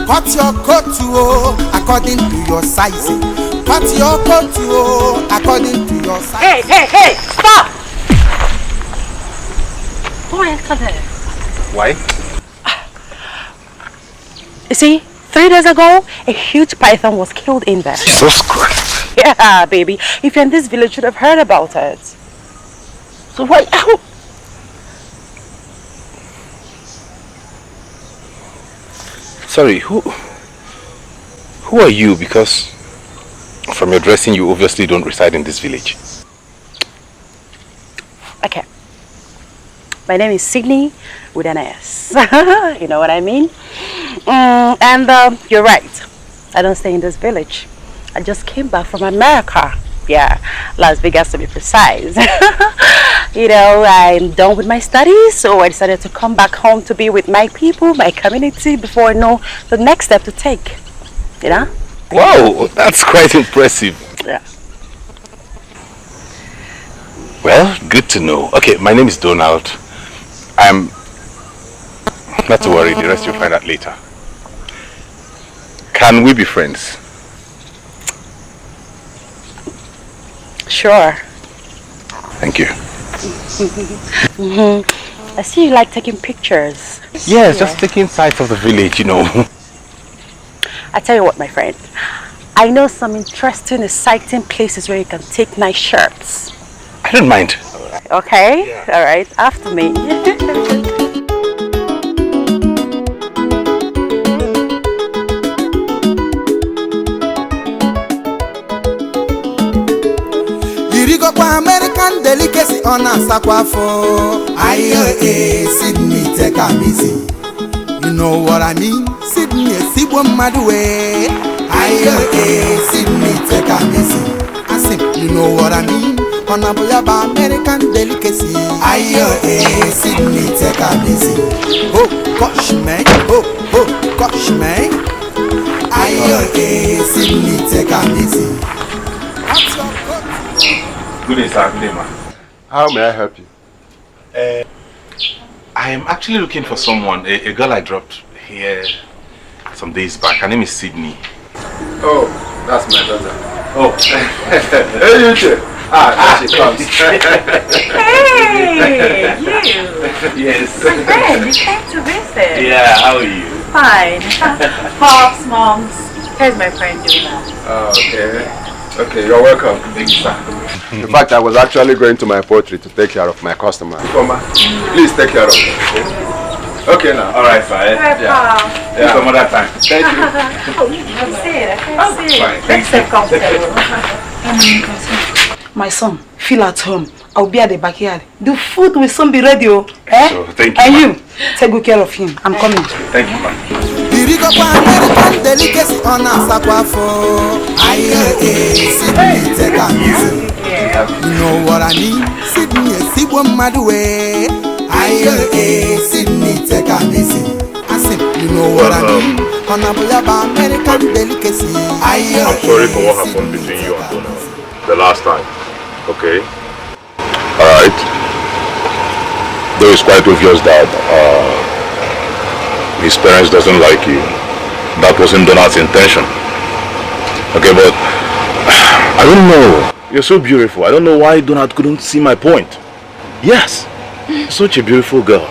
Cut your coat according to your size. Cut your coat according to your size. Hey, stop! Don't enter there. Why? You see, 3 days ago, a huge python was killed in there. Jesus Christ. Yeah, baby. If you're in this village, you should have heard about it. So why? Sorry, who are you? Because from your dressing, you obviously don't reside in this village. Okay. My name is Sydney with an S. You know what I mean? You're right. I don't stay in this village. I just came back from America. Yeah, Las Vegas to be precise. You know, I'm done with my studies, so I decided to come back home to be with my people, my community, before I know the next step to take. You know? Wow, that's quite impressive. Yeah. Well, good to know. Okay, my name is Donald. Not to worry, the rest you'll find out later. Can we be friends? Sure. Thank you. I see you like taking pictures. Yes, just taking sight of the village, you know. I tell you what, my friend. I know some interesting, exciting places where you can take nice shots. I don't mind. Okay? Yeah. All right. After me. American delicacy on a sakwafo. Aye, Sydney, take a easy. You know what I mean? Sydney, Sibwa Madwe. Aye, Sydney, take a easy. I say, you know what I mean? On a American delicacy. Aye, Sydney, take a easy. Oh, gosh, man. Oh, gosh, man. Aye, Sydney, take a easy. Good day, sir. Good day, ma. How may I help you? I am actually looking for someone, a girl I dropped here some days back. Her name is Sydney. Oh, that's my daughter. Oh. Hey, you too. There she comes. Hey, you. Yes. My friend, you came to visit. Yeah, how are you? Fine. Pops, moms. Here's my friend Jonah. Oh, okay. Okay, you're welcome. Thank you, sir. In fact, I was actually going to my poultry to take care of my customer. Please take care of me. Okay now. All right, sir. Right, yeah. Some other time. Thank you. I can't see it. Fine. Thank you. My son, feel at home. I'll be at the backyard. The food will soon be ready. Eh? So, thank you. And you, take good care of him. I'm coming. Thank you, ma'am. American delicacy on a sakwafo. Aye, Sydney, take a easy. You know what I mean? Sydney, Sibwa Madwe. Aye, Sydney, take a easy. I say, you know what I mean? On a American delicacy. Aye, I'm sorry for what happened between you and Donald the last time. Okay? Alright. Though it's quite obvious that his parents doesn't like you. That wasn't Donald's intention. Okay, but I don't know. You're so beautiful. I don't know why Donald couldn't see my point. Yes, such a beautiful girl.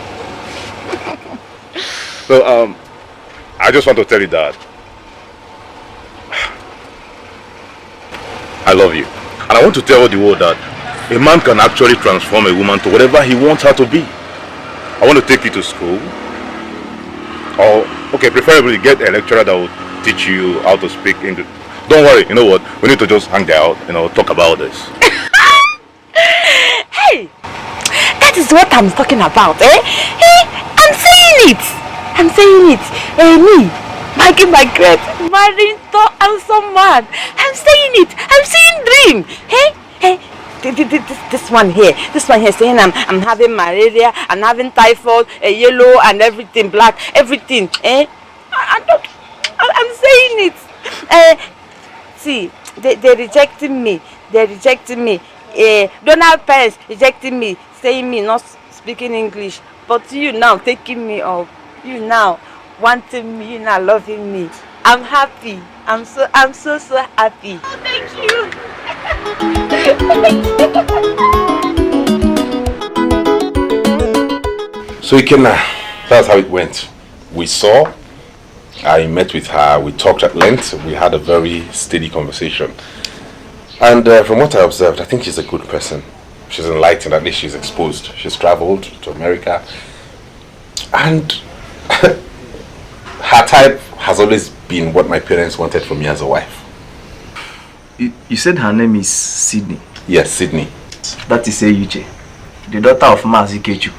So I just want to tell you that I love you. And I want to tell the world that a man can actually transform a woman to whatever he wants her to be. I want to take you to school. Or, okay, preferably get a lecturer that will teach you how to speak English. Don't worry, you know what? We need to just hang out, talk about this. Hey! That is what I'm talking about, eh? Hey, I'm saying it! I'm saying it. Hey, me, Maggie Margaret, marrying so handsome man. I'm saying it. I'm seeing dream. Hey, this one here saying I'm having malaria, I'm having typhoid, yellow and everything, black, everything. Eh? I'm saying it. See, they're rejecting me. Donald parents rejecting me, saying me not speaking English. But you now taking me up, you now wanting me, you now loving me. I'm happy. I'm so happy. Oh, thank you. So Ikenna, that's how it went. We saw, I met with her, we talked at length, we had a very steady conversation. And from what I observed, I think she's a good person. She's enlightened, at least she's exposed. She's traveled to America. And her type has always been what my parents wanted from me as a wife. You said her name is Sydney? Yes, Sydney. That is Alichi, the daughter of Wazico.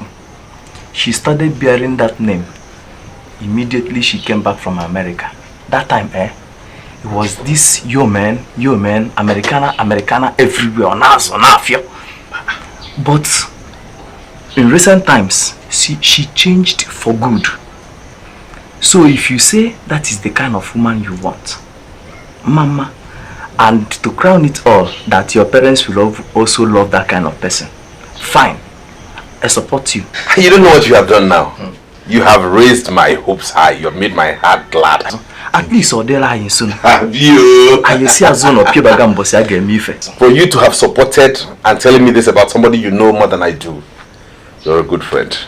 She started bearing that name immediately she came back from America. That time, it was this yo man, Americana everywhere, on us, on our fear. But in recent times, she changed for good. So if you say that is the kind of woman you want, Mama, and to crown it all, that your parents will also love that kind of person, fine, I support you. You don't know what you have done now. You have raised my hopes high. You have made my heart glad. At least Odela in soon. Have you? For you to have supported and telling me this about somebody you know more than I do, you're a good friend.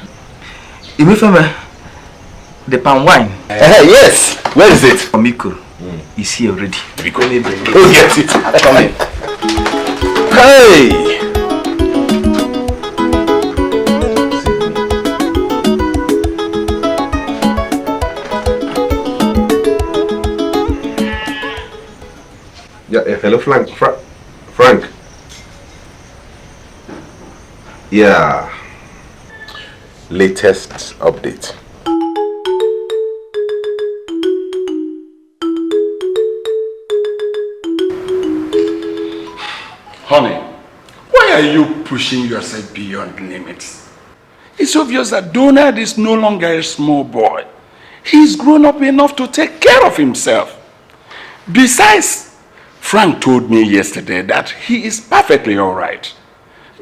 The palm wine. Yes. Where is it? Miko is here already. Go get it. Come in. Hey. Yeah, hello, Frank. Yeah. Latest update. Honey, why are you pushing yourself beyond limits? It's obvious that Donald is no longer a small boy. He's grown up enough to take care of himself. Besides, Frank told me yesterday that he is perfectly all right.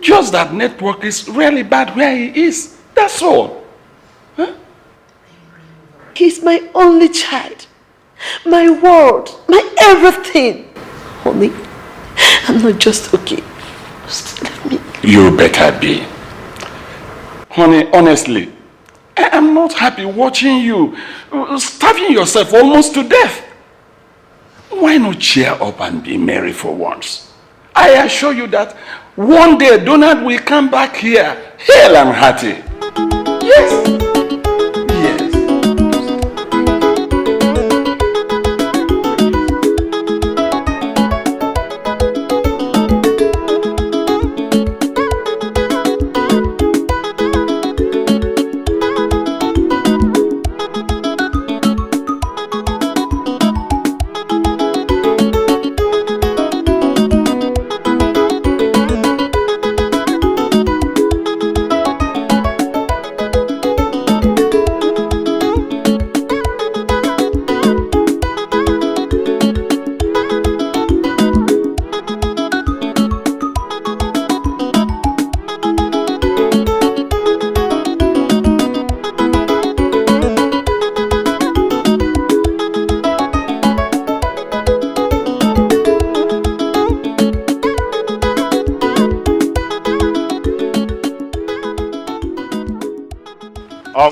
Just that network is really bad where he is. That's all. Huh? He's my only child. My world. My everything. Honey, I'm not just okay. Just let me. You better be. Honey, honestly, I am not happy watching you starving yourself almost to death. Why not cheer up and be merry for once? I assure you that one day Donald will come back here, hale and hearty. Yes.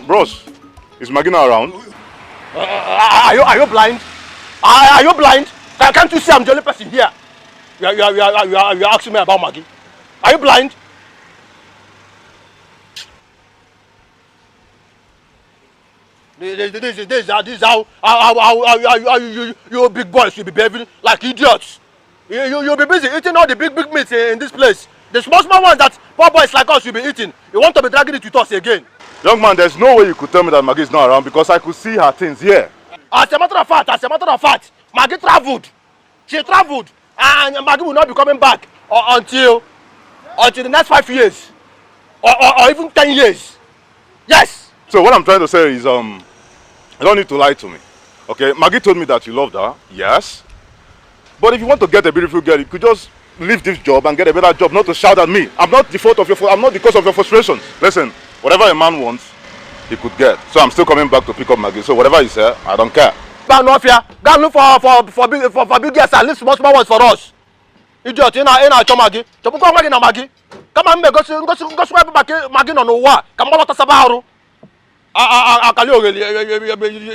Bros, is Magina around? Are you blind? Are you blind? Can't you see I'm the only person here? You are asking me about Maggie. Are you blind? This is how you big boys will be behaving like idiots. You'll be busy eating all the big meats in this place. The small ones that poor boys like us will be eating. You want to be dragging it with us again. Young man, there's no way you could tell me that Maggie is not around because I could see her things here. As a matter of fact, Maggie traveled. She traveled, and Maggie will not be coming back until the next 5 years, or even 10 years. Yes. So what I'm trying to say is, you don't need to lie to me. Okay, Maggie told me that you loved her. Yes. But if you want to get a beautiful girl, you could just leave this job and get a better job, not to shout at me. I'm not the fault of your. I'm not the cause of your frustrations. Listen. Whatever a man wants, he could get. So I'm still coming back to pick up Maggie. So whatever you say, I don't care. But no fear. Go and look for big guests and leave small ones for us. Idiot, in our Maggie. Come on, Maggie. Come on, go Maggie no what? Come on, what's about?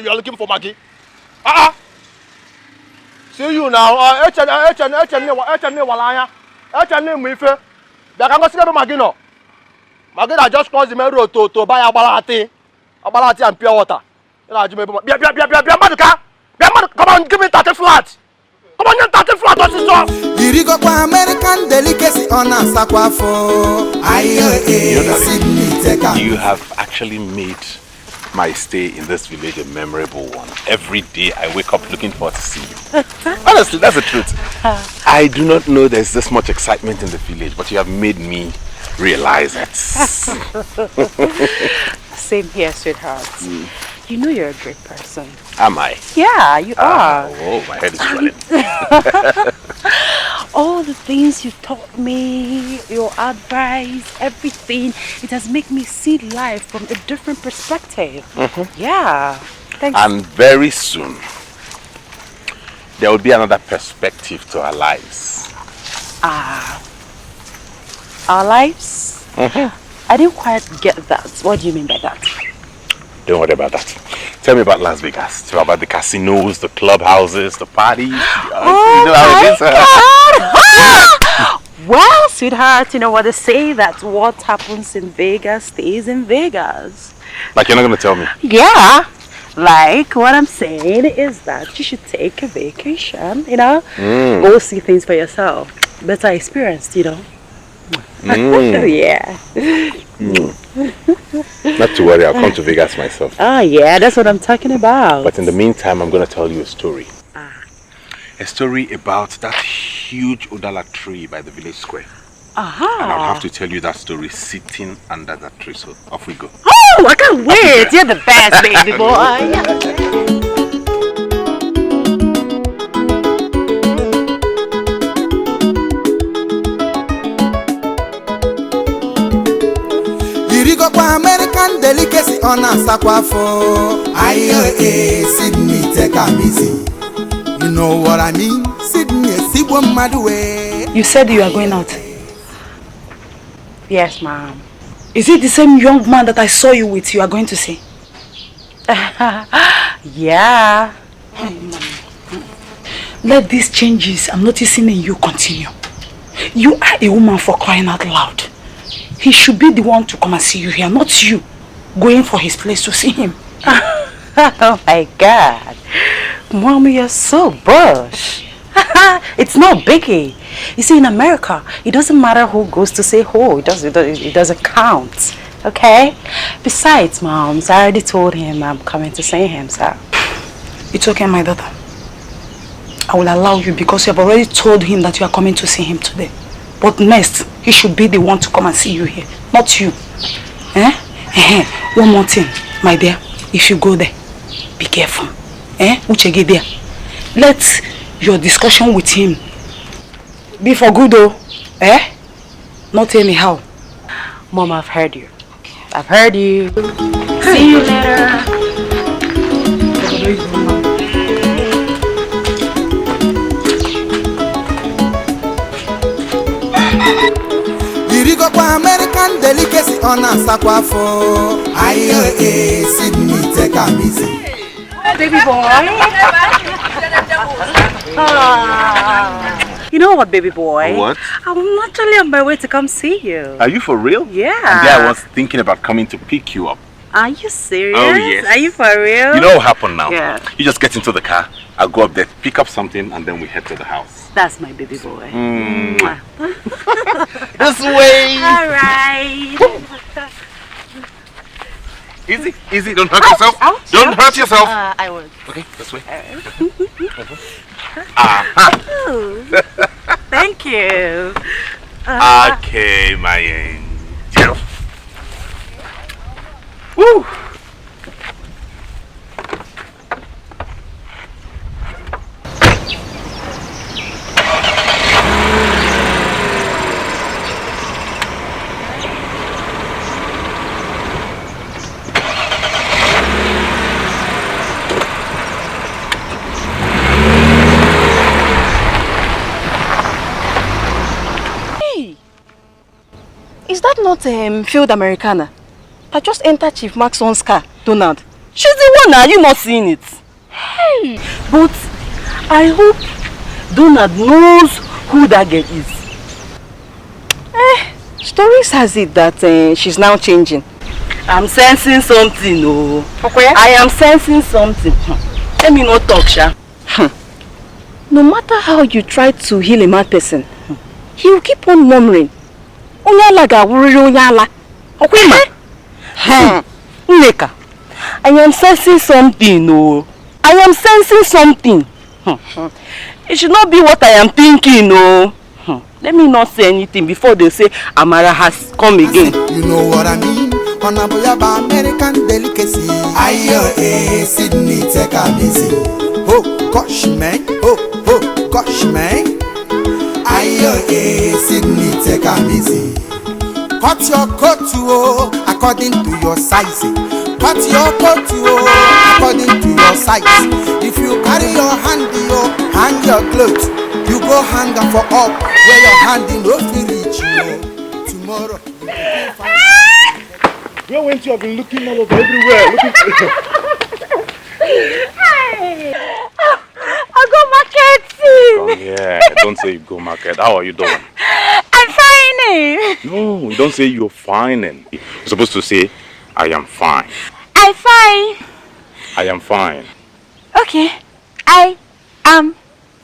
You're looking for Maggie. See you now. Maggie that just crossed the main road to buy abalati and pure water. Come on, give me 30 flats. Come on, 30 flats, what's this up? Irigo kwa American delicacy on a sakwafo. You have actually made my stay in this village a memorable one. Every day I wake up looking forward to see you. Honestly, that's the truth. I do not know there's this much excitement in the village, but you have made me realize it. Same here, sweetheart. You know you're a great person. Am I? Yeah, you are. Oh, my head is swelling. All the things you taught me, your advice, everything, it has made me see life from a different perspective. Yeah. Thanks. And very soon, there will be another perspective to our lives. Our lives? I didn't quite get that. What do you mean by that? Don't worry about that. Tell me about Las Vegas. Tell me about the casinos, the clubhouses, the parties. You know how it is. Well, sweetheart, you know what they say, that what happens in Vegas stays in Vegas. Like you're not going to tell me? Yeah. Like, what I'm saying is that you should take a vacation, you know? Go see things for yourself. Better experience, you know? Yeah. Not to worry, I'll come to Vegas myself. Oh yeah, that's what I'm talking about. But in the meantime, I'm going to tell you a story. A story about that huge Udala tree by the village square. And I'll have to tell you that story sitting under that tree. So off we go. Oh, I can't wait. You're the best, baby boy. Irigo kwa American delicacy on a sakwafo. Sydney take a easy. You know what I mean? Sydney, Sibwa Madwe. You said you are going out. Yes, ma'am. Is it the same young man that I saw you with you are going to see? Yeah. Let these changes I'm noticing in you continue. You are a woman for crying out loud. He should be the one to come and see you here, not you going for his place to see him. Oh my God. Mommy, you're so bush. It's not biggie. You see, in America, it doesn't matter who goes to say who. It doesn't count. Okay? Besides, Moms, I already told him I'm coming to see him, so. It's okay, my daughter. I will allow you because you have already told him that you are coming to see him today. But next, he should be the one to come and see you here, not you. One more thing, my dear. If you go there, be careful. Uchege there. Let your discussion with him be for good, though. Not anyhow. Mom, I've heard you. I've heard you. See you later. Irigo kwa American delicacy on a sakwafo. Sydney take a easy. Baby boy. You know what, baby boy? What? I'm actually on my way to come see you. Are you for real? Yeah. And there I was thinking about coming to pick you up. Are you serious? Oh, yes. Are you for real? You know what happened now? Yeah. You just get into the car, I'll go up there, pick up something, and then we head to the house. That's my baby boy. This way! Alright. Easy, easy, don't hurt yourself. Don't hurt yourself. I will. Okay, this way. Thank you. Okay, my angel. Woo! not field Americana that just entered Chief Maxon's car, Donald? She's the one, are you not seeing it? Hey, but I hope Donald knows who that girl is. Stories has it that she's now changing. I'm sensing something, oh. Okay. I am sensing something. Let me not talk, Sha. No matter how you try to heal a mad person, he will keep on murmuring. Onyala. Okay, ma? Neka. I am sensing something, no. I am sensing something. It should not be what I am thinking, no. Let me not say anything before they say Amara has come again. You know what I mean? On a boyaba American delicacy. Ayo, Sydney, take a easy. Oh, gosh, man. Oh, gosh, man. Ayo, Sydney, take a easy. Cut your coat according to your size. Cut your coat according to your size. If you carry your hand, hang your clothes. You go hang for up where your hand in no reach you. Tomorrow. Where went you? I've been looking all over everywhere. Looking for you. Hey, I go marketing. Come here. Don't say you go market. How are you doing? I'm fine. No, you don't say you're fine. You're supposed to say, I am fine. I'm fine. I am fine. Okay, I am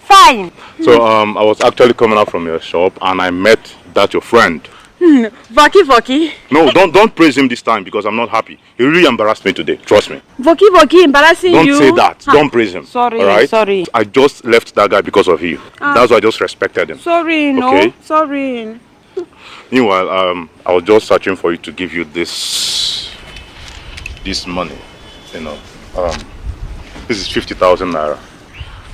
fine. So I was actually coming out from your shop and I met that your friend. Voki. No, don't praise him this time because I'm not happy. He really embarrassed me today. Trust me. Voki, embarrassing Don't you. say that. Don't praise him. Sorry, all right? sorry. I just left that guy because of you. That's why I just respected him. Sorry, no. Okay? Sorry. Meanwhile, I was just searching for you to give you this money. You know, this is 50,000 naira.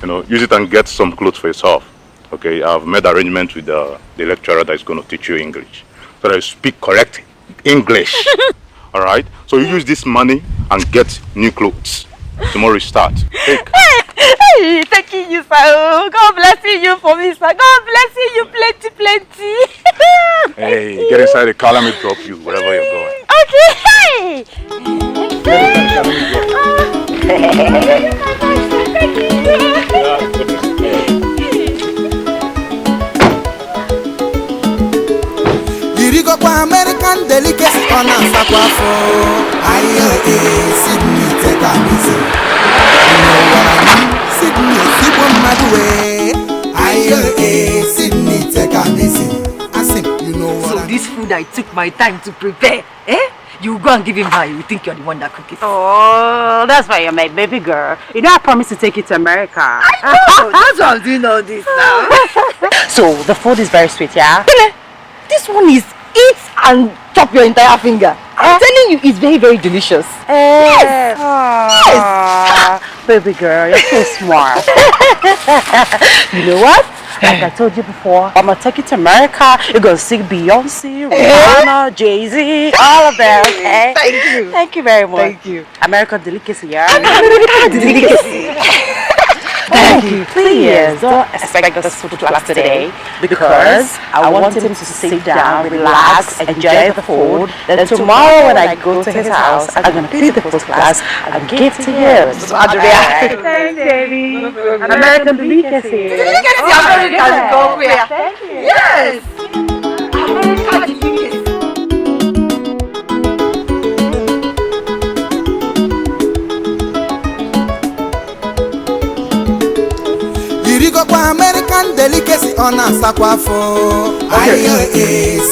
You know, use it and get some clothes for yourself. Okay, I've made arrangements with the lecturer that is going to teach you English, so that you speak correct English. All right. So you use this money and get new clothes. Tomorrow you start. Take. Hey, thank you, sir. God bless you for me, sir. God bless you plenty. Hey, get inside the car. Let me drop you wherever you're going. Okay. Hey. Thank you. Irigo kwa American delicacy on a sakwafo. Ayo, Sydney, take a easy. You know what I mean? Sydney, keep on my way. Ayo, Sydney, take a easy. Asim, you know what I mean? So this food I took my time to prepare, You go and give him her, you think you're the one that cooked it. Oh, that's why you're my baby girl. You know I promised to take you to America. I know, that's why I'm doing all this now. So, the food is very sweet, yeah? This one is eat and chop your entire finger. I'm telling you, it's very, very delicious. Yes. Yes. Baby girl, you're so smart. You know what? Like I told you before, I'm gonna take you to America. You're gonna see Beyonce, Rihanna, Jay-Z, all of them, okay? Thank you. Thank you very much. Thank you. American delicacy, yeah? American delicacy. Thank you. Please don't expect us to class today because I want him to sit down, relax, enjoy the food. Then tomorrow when I go to his house, I'm gonna feed the first class and give to him. Thanks, baby. American delicacy. American delicacy. Thank you. Yes. American delicacy. Irigo kwa American delicacy on a sakwafo. Ayo,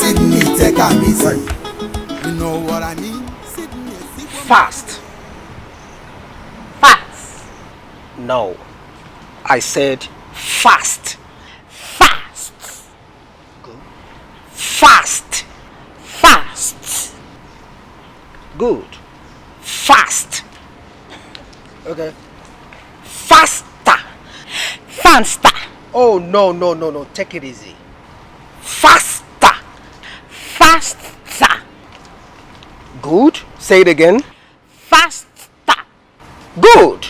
Sydney, take a easy. You know what I mean? Sydney, Fast. No. I said fast. Good. Fast. Good. Fast. Okay. Faster. Oh, no. Take it easy. Faster. Good. Say it again. Faster. Good.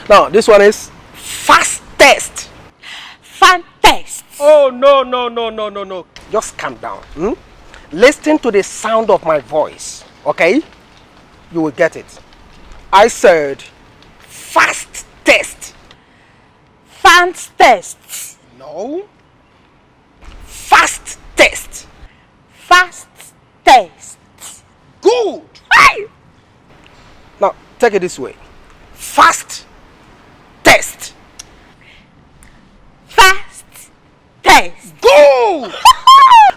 Now, this one is fastest. Oh, no. Just calm down. Listen to the sound of my voice, okay? You will get it. I said fast test. Fast test. No. Fast test. Fast test. Good. Hey! Now, take it this way. Fast test. Fast test. Good.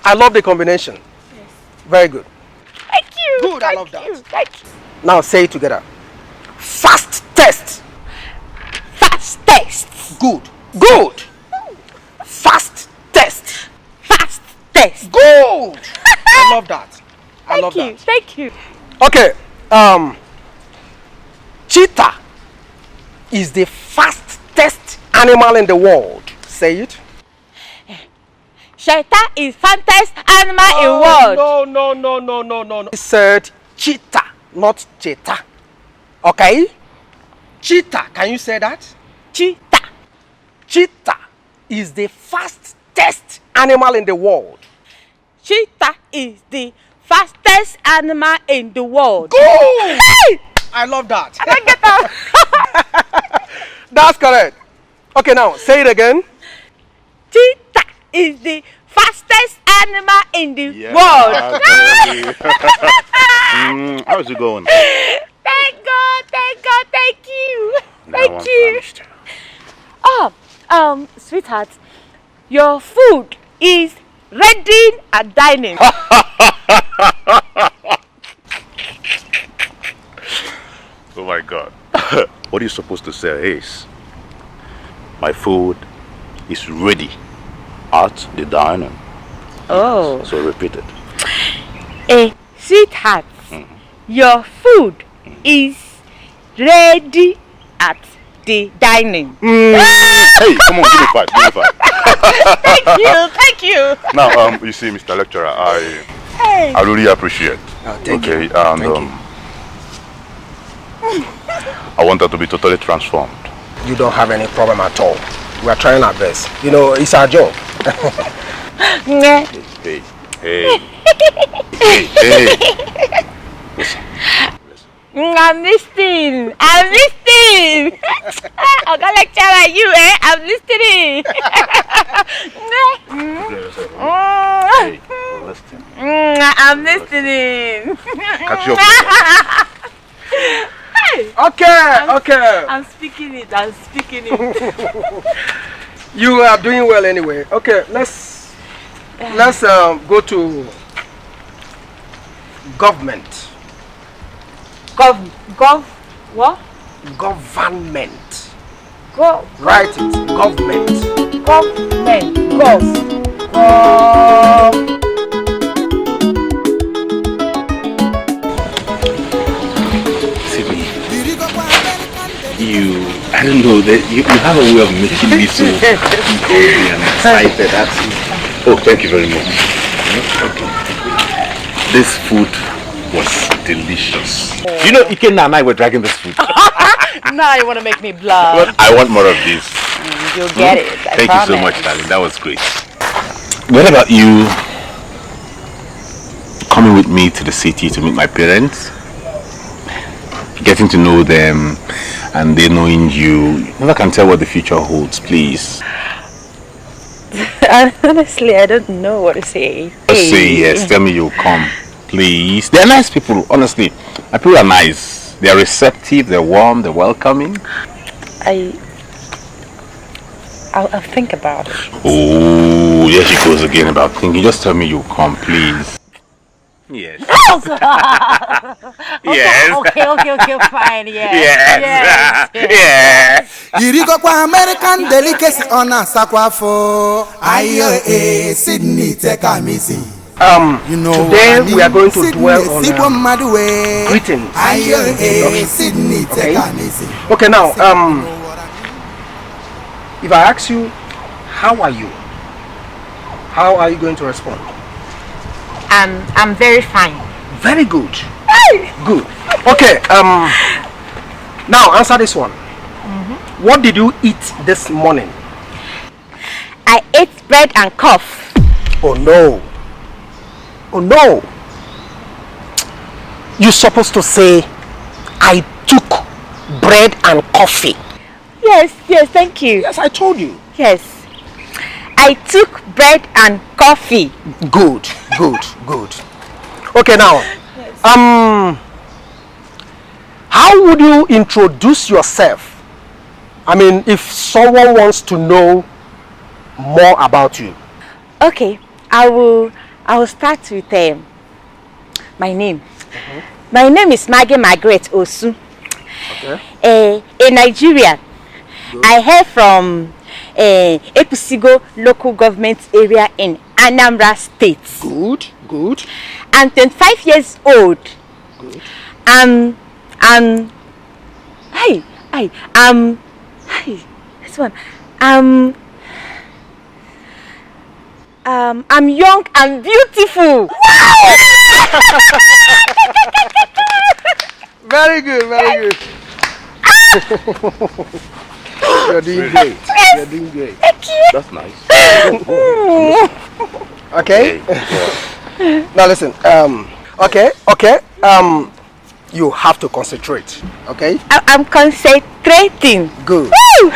I love the combination. Yes. Very good. Thank you. Good, I love that. Thank you. Now say it together. Fast test. Fast test. Good. Good. Fast test. Fast test. Good. I love that. I love that. Thank you. Okay. Cheetah is the fastest animal in the world. Say it. Cheetah is fastest animal in world. No. He said cheetah, not cheetah. Okay? Cheetah, can you say that? Cheetah. Cheetah is the fastest animal in the world. Cheetah is the fastest animal in the world. Good! Hey! I love that. I don't get that. That's correct. Okay, now say it again. Cheetah is the fastest animal in the world. How's it going? Thank God, thank you. Thank you. Oh, sweetheart, your food is ready at dining. Oh my God. What are you supposed to say is, my food is ready at the dining. Oh. So repeat it. Sweetheart, your food is ready at the dining. Hey, come on, give me five. Thank you. Now, you see, Mr. Lecturer, I really appreciate. Thank you. And I want her to be totally transformed. You don't have any problem at all. We are trying our best. You know, it's our job. Hey. Listen. I'm listening. I'm gonna lecture you, I'm listening. Hey, listen. I'm listening. Catch you up. Okay. I'm speaking it. You are doing well anyway. Okay, let's go to government. What? Government. Write it. Government. I don't know, you have a way of making me so happy and excited. Oh, thank you very much. Okay. This food was delicious. You know, Ikenna and I were dragging this food. Now you want to make me blush. Well, I want more of this. You'll get it. Thank you so much, darling. That was great. What about you coming with me to the city to meet my parents? Getting to know them and they knowing you. You never can tell what the future holds, please. Honestly, I don't know what to say. Just say yes. Tell me you'll come, please. They're nice people, honestly. My people are nice. They're receptive, they're warm, they're welcoming. I'll think about it. Oh, here she goes again about thinking. Just tell me you'll come, please. Yes. Yes. Okay, fine. Yes. Yirigo kwa American delicacy ona sakwafo. Ayo Sydney Tekamisi. You know, today we are going to dwell on greetings. Sydney Tekamisi. Okay, now if I ask you, how are you? How are you going to respond? I'm very fine. Very good. Good. Okay, now answer this one. What did you eat this morning? I ate bread and coffee. Oh no. Oh no. You're supposed to say, I took bread and coffee. Yes, thank you. Yes, I told you. Yes. I took bread and coffee. Good. Okay, now, yes. How would you introduce yourself? I mean, if someone wants to know more about you. Okay, I will start with my name. My name is Maggie Margaret Osu. Okay. A Nigerian. Good. I hail from Epusigo local government area in Anambra State. Good. I'm 25 years old. Good. This one. I'm young and beautiful. Very good. You're doing great. Yes. You're doing great. Thank you. That's nice. Okay. Now listen. Okay. You have to concentrate. Okay. I'm concentrating. Good. Woo!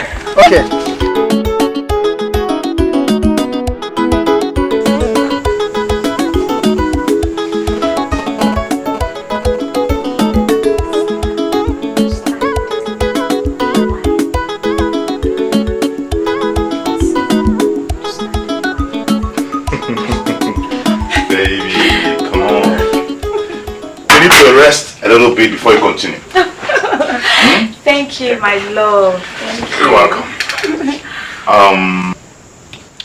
Okay. Rest a little bit before you continue. Thank you, my love. Thank you. You're welcome.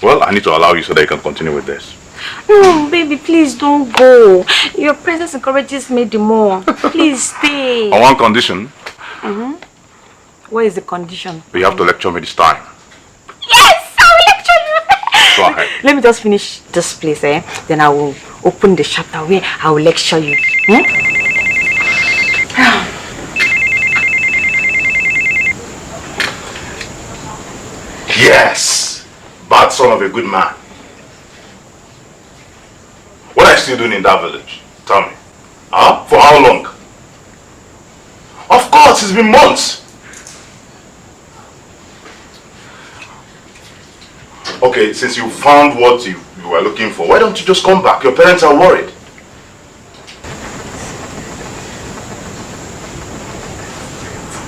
Well, I need to allow you so that you can continue with this. No, baby, please don't go. Your presence encourages me the more. Please stay. On one condition. What is the condition? You have to lecture me this time. Yes, I will lecture you. Go ahead. Let me just finish this place, then I will open the chapter where I will lecture you. Yes, bad son of a good man. What are you still doing in that village? Tell me. For how long? Of course, it's been months. Okay, since you found what you were looking for, why don't you just come back? Your parents are worried.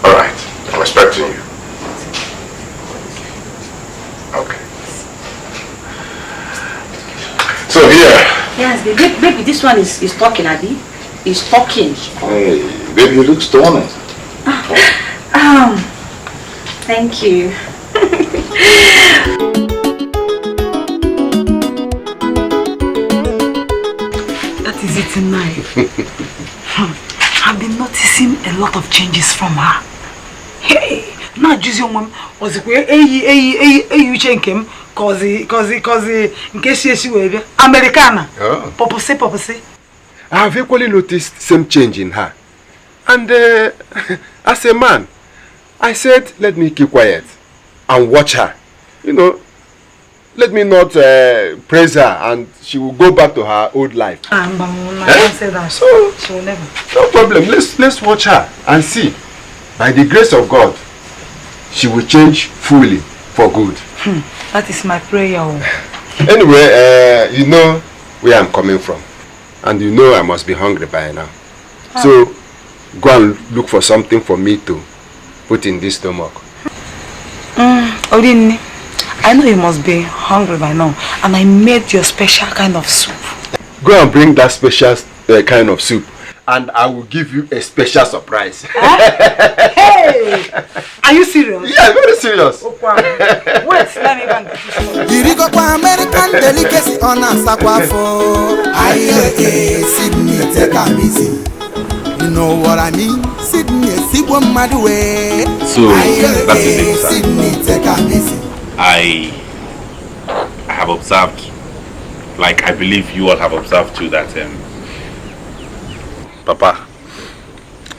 Alright, I'm expecting you. Okay. So here. Yes, baby, this one is talking, Adi. He's talking. Hey, baby, you look stunning. Thank you. That is it tonight. I've been noticing a lot of changes from her. Hey, not just your mom was in case she was Americana. Popose. I have equally noticed same change in her. And as a man, I said, let me keep quiet and watch her. You know, let me not praise her and she will go back to her old life. I say that. So, she will never. No problem. Let's watch her and see. By the grace of God, she will change fully for good. That is my prayer. Anyway, you know where I'm coming from. And you know I must be hungry by now. So, go and look for something for me to put in this stomach. Odin, I know you must be hungry by now. And I made your special kind of soup. Go and bring that special kind of soup. And I will give you a special surprise. Hey! Are you serious? Yeah, very serious. Wait, let me go. Irigo kwa American delicacy on a sakwafo. Sydney take a easy. You know what I mean? Sydney, Sibwa Madwe. So that's the thing, sir. Sydney take a easy. I have observed, like I believe you all have observed too, that Papa,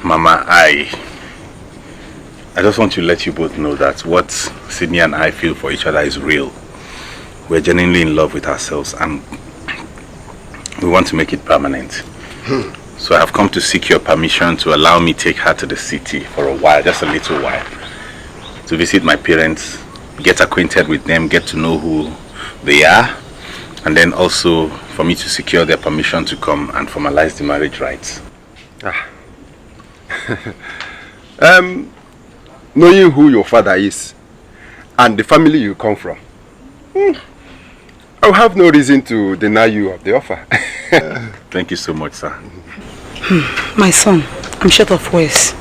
Mama, I just want to let you both know that what Sydney and I feel for each other is real. We're genuinely in love with ourselves, and we want to make it permanent. So I have come to seek your permission to allow me take her to the city for a while, just a little while, to visit my parents, get acquainted with them, get to know who they are, and then also for me to secure their permission to come and formalize the marriage rights. Knowing who your father is and the family you come from, I have no reason to deny you of the offer. Thank you so much, sir. My son, I'm short of words.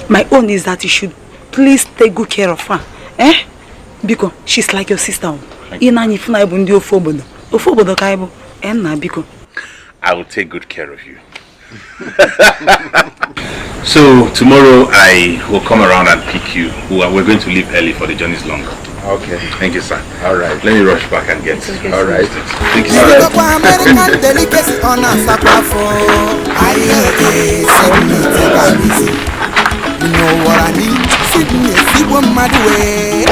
My own is that you should please take good care of her. Because she's like your sister. I will take good care of you. So tomorrow I will come around and pick you. We're going to leave early for the journey's longer. Okay. Thank you, sir. All right. Let me rush back and get. All right. Thank you, sir. You know what I mean? Sydney, see one mad way.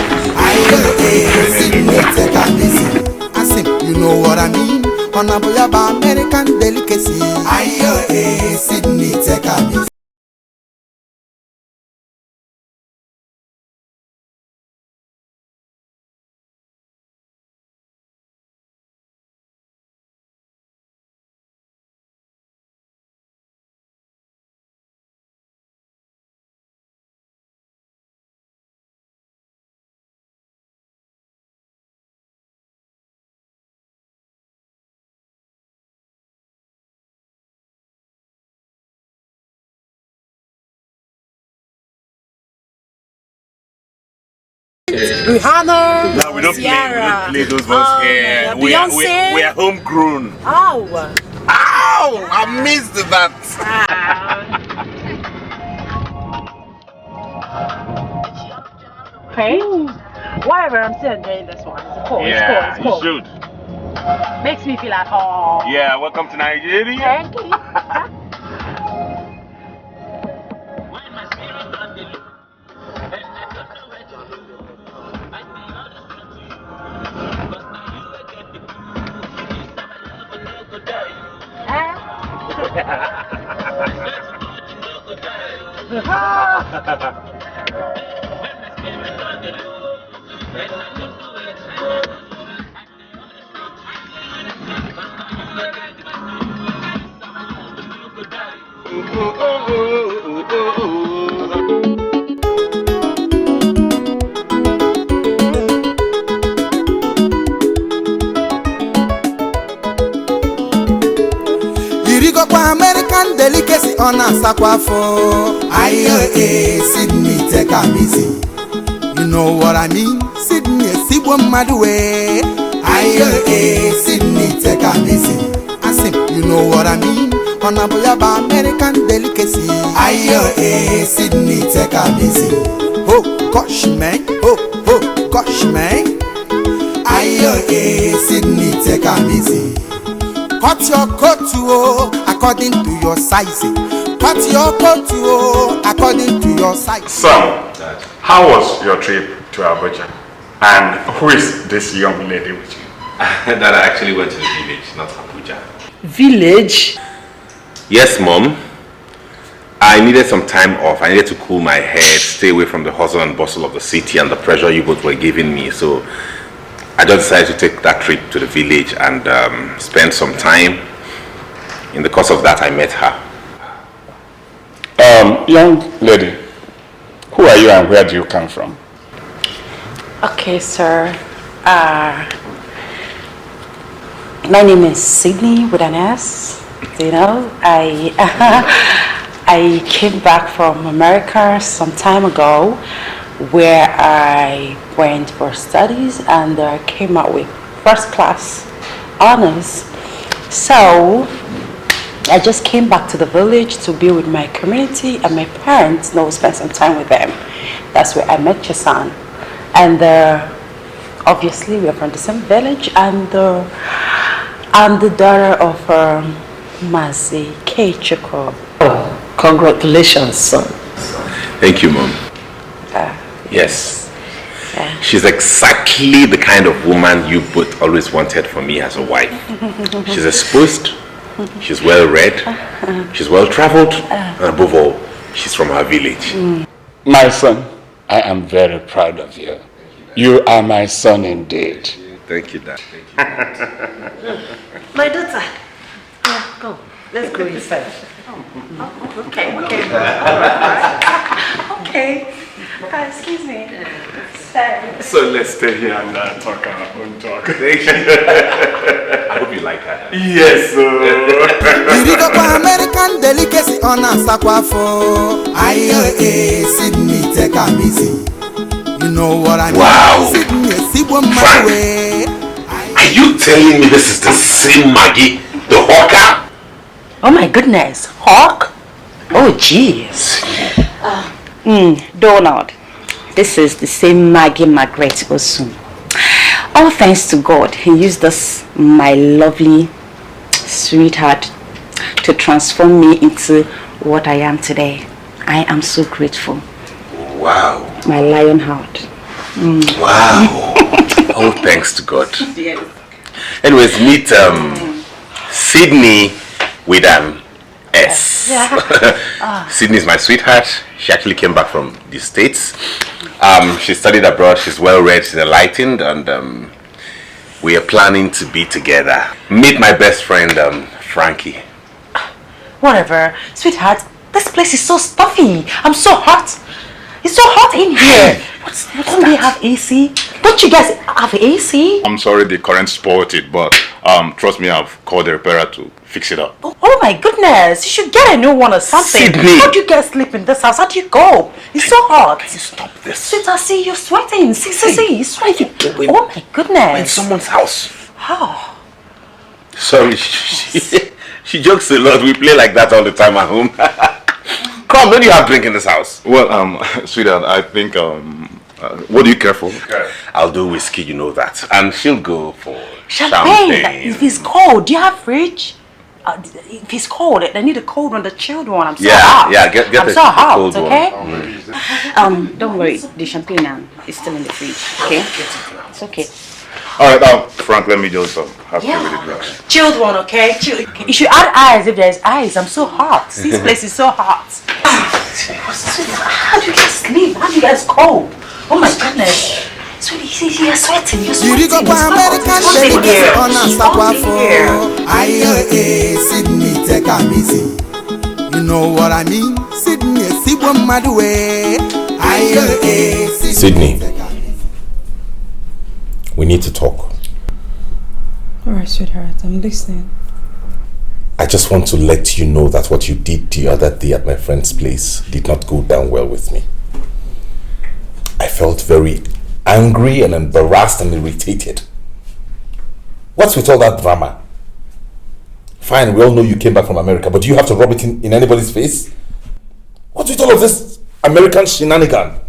Sydney, take a busy. I say, you know what I mean? On a boy about American delicacy. Sydney, take a busy. Rihanna, No, we don't play those ones here. Beyonce. We are homegrown. Oh. Ow! I missed that. Okay. Whatever, I'm still enjoying this one. It's cool. Yeah, it's cool. you should. Makes me feel at home. Yeah, welcome to Nigeria. Thank you. American delicacy on a sakwafo. Sydney, take a busy. You know what I mean? Sydney, see one mad way. Sydney, take a busy. I say, you know what I mean? On a boy about American delicacy. Sydney, take a busy. Oh, gosh, man. Oh, gosh, man. Sydney, take a busy. Cut your coat according to your size. Cut your coat according to your size. Son, how was your trip to Abuja? And who is this young lady with you? That I actually went to the village, not Abuja. Village? Yes, Mom. I needed some time off. I needed to cool my head, stay away from the hustle and bustle of the city and the pressure you both were giving me. So I just decided to take that trip to the village and spend some time. In the course of that, I met her. Young lady, who are you and where do you come from? Okay, sir. My name is Sydney with an S. You know, I came back from America some time ago, where I went for studies and I came out with first class honors. So I just came back to the village to be with my community and my parents, spend some time with them. That's where I met your son. And obviously we are from the same village, and I'm the daughter of Wazico. Oh, congratulations, son. Thank you, Mom. Yes. She's exactly the kind of woman you both always wanted for me as a wife. She's exposed, She's well read, she's well traveled, and above all, she's from her village. My son, I am very proud of you. You are my son indeed. Thank you, Dad. My daughter. Yeah, go. Let's go inside. Okay. All right. Okay. Excuse me. So let's stay here and talk our own talk. Thank you. I hope you like her. Yes, American delicacy on a sakwafo. Sydney, take a easy. You know what I mean? Wow. Sydney, are you telling me this is the same Maggie, the hawker? Oh my goodness, hawk? Oh jeez. Donald, this is the same Maggie Margaret Osun. All thanks to God, he used this, my lovely sweetheart, to transform me into what I am today. I am so grateful. Wow. My lion heart. Wow. All thanks to God. Yes. Anyways, meet Sydney with an S. Yeah. Sydney is my sweetheart. She actually came back from the States. She studied abroad. She's well read. She's enlightened, and we are planning to be together. Meet my best friend, Frankie. Whatever, sweetheart. This place is so stuffy. I'm so hot. It's so hot in here. Don't they have AC? Don't you guys have AC? I'm sorry the current spoiled it, but trust me, I've called the repairer to fix it up. Oh my goodness, you should get a new one or something. Sydney. How do you guys sleep in this house? How do you go? It's so hot. Can you stop this? Sweetheart, see, you're sweating. See, you're sweating. Doing? Oh my goodness. We're in someone's house. How? Sorry, she jokes a lot. We play like that all the time at home. Come, don't you have drink in this house? Well, sweetheart, I think, what do you care for? I'll do whiskey, you know that. And she'll go for Champagne. If it's cold, do you have fridge? If it's cold, I need a cold one, the chilled one. I'm so hot. Yeah, get I'm the so hot, cold okay? one. Don't worry, the champagne is still in the fridge, okay? It's okay. Alright, Frank, let me just have to with the drinks. Chilled one, okay? You should add ice if there's ice. I'm so hot. This place is so hot. How do you guys sleep? How do you guys cold? Oh my goodness. Sweetie, you're sweating. You're sweating. American delicacy on a sakwafo. Sydney, take a easy. You know what I mean? Sydney, Sydney, we need to talk. Alright, sweetheart, I'm listening. I just want to let you know that what you did the other day at my friend's place did not go down well with me. I felt very angry and embarrassed and irritated. What's with all that drama? Fine, we all know you came back from America, but do you have to rub it in anybody's face? What's with all of this American shenanigan?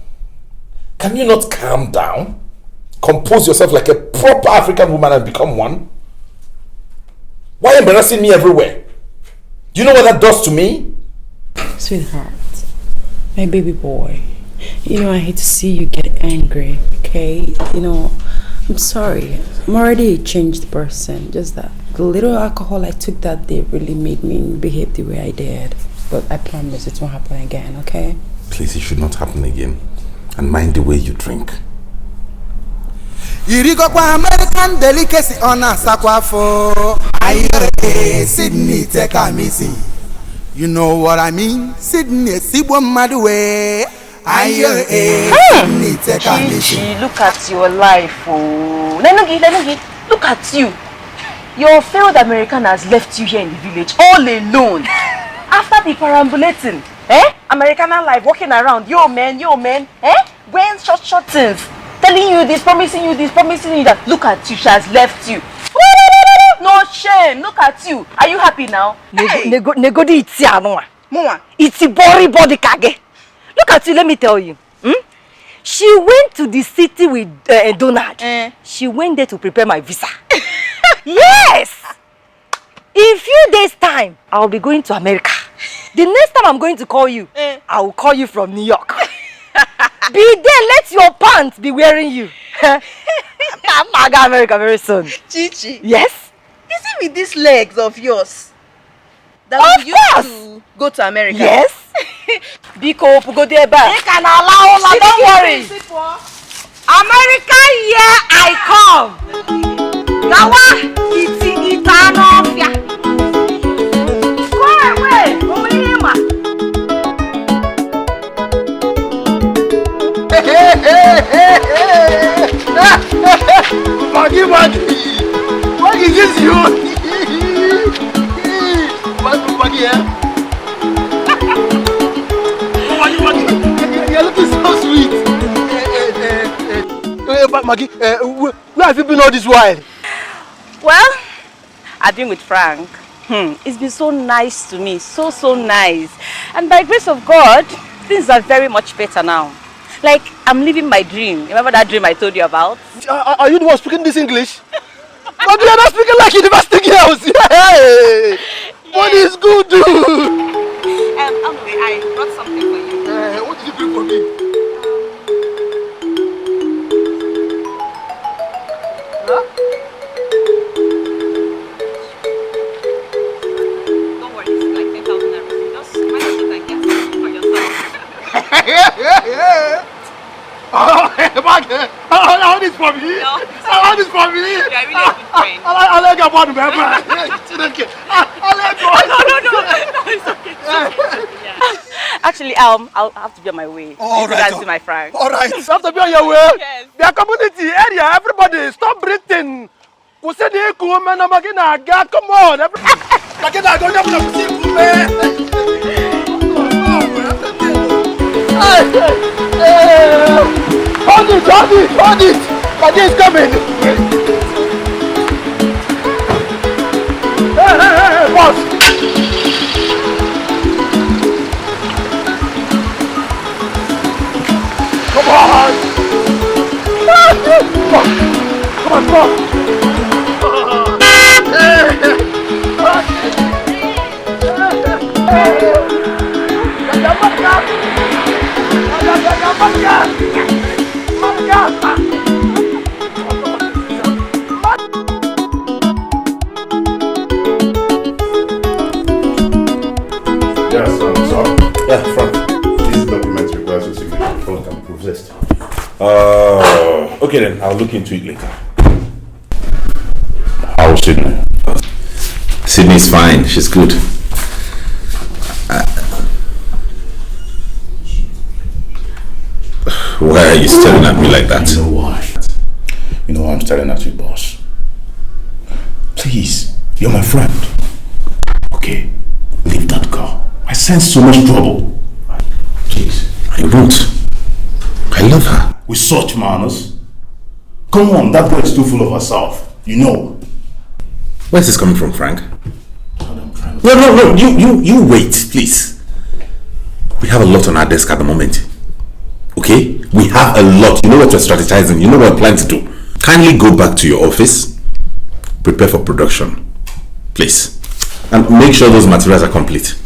Can you not calm down? Compose yourself like a proper African woman and become one? Why embarrassing me everywhere? Do you know what that does to me? Sweetheart, my baby boy, you know I hate to see you get angry, okay? You know, I'm sorry. I'm already a changed person. Just that the little alcohol I took that day really made me behave the way I did. But I promise it won't happen again, okay? Please, it should not happen again. And mind the way you drink. American delicacy on a sakwafo. Sydney, take a easy. You know what I mean? Sydney, Sibwa Madwe. Sydney, take a easy. Look at your life, oh. Look at you. Your failed American has left you here in the village all alone. After the perambulating, American life, walking around, yo man, wearing short things, telling you this, promising you that. Look at you, she has left you. No shame, look at you. Are you happy now? Negodi itia mwa. Iti body kage. Look at you, let me tell you. She went to the city with Donald. She went there to prepare my visa. Yes! In few days' time, I'll be going to America. The next time I'm going to call you, I will call you from New York. Be there, let your pants be wearing you. I'm going to America very soon. Chichi. Yes? Is it with these legs of yours? that we used to go to America? Yes. Biko, go there back. You can allow her, don't worry. America, here I come. Gawa, Itanofia. Go away, Owima. Maggie, what is this you? Maggie, you're looking so sweet. Maggie, where have you been all this while? Well, I've been with Frank. It's been so nice to me, so nice. And by the grace of God, things are very much better now. Like, I'm living my dream. Remember that dream I told you about? Are you the one speaking this English? But you're not speaking like university girls. Hey! What is good, dude? Anyway, I brought something for you. What did you bring for me? Huh? Don't worry, it's like 10,000 everything. Just manage it and get something for yourself. Oh, all this for me. No. All this for me. You're really a good friend. I like your body, man. I like your No, it's okay. Yeah. Actually, I'll have to be on my way. All right. To my Frank. All right. You have to be on your way. Yes. Their community area, everybody, stop breathing. Come on. Hold it. Maggie is coming. Hey, boss. Come on. Come on. Yes, I'm sorry. Yeah, Frank. These documents require your signature before it can be processed. Okay then, I'll look into it later. How's Sydney? Sydney's fine. She's good. Why are you staring at me like that? You know why? You know why I'm staring at you, boss? Please, you're my friend. Okay, leave that girl. I sense so much trouble. Please. I won't. I love her. With such manners? Come on, that girl is too full of herself. You know. Where's this coming from, Frank? No. You wait, please. We have a lot on our desk at the moment. Okay? We have a lot. You know what we're strategizing. You know what we're planning to do. Kindly go back to your office. Prepare for production. Please. And make sure those materials are complete.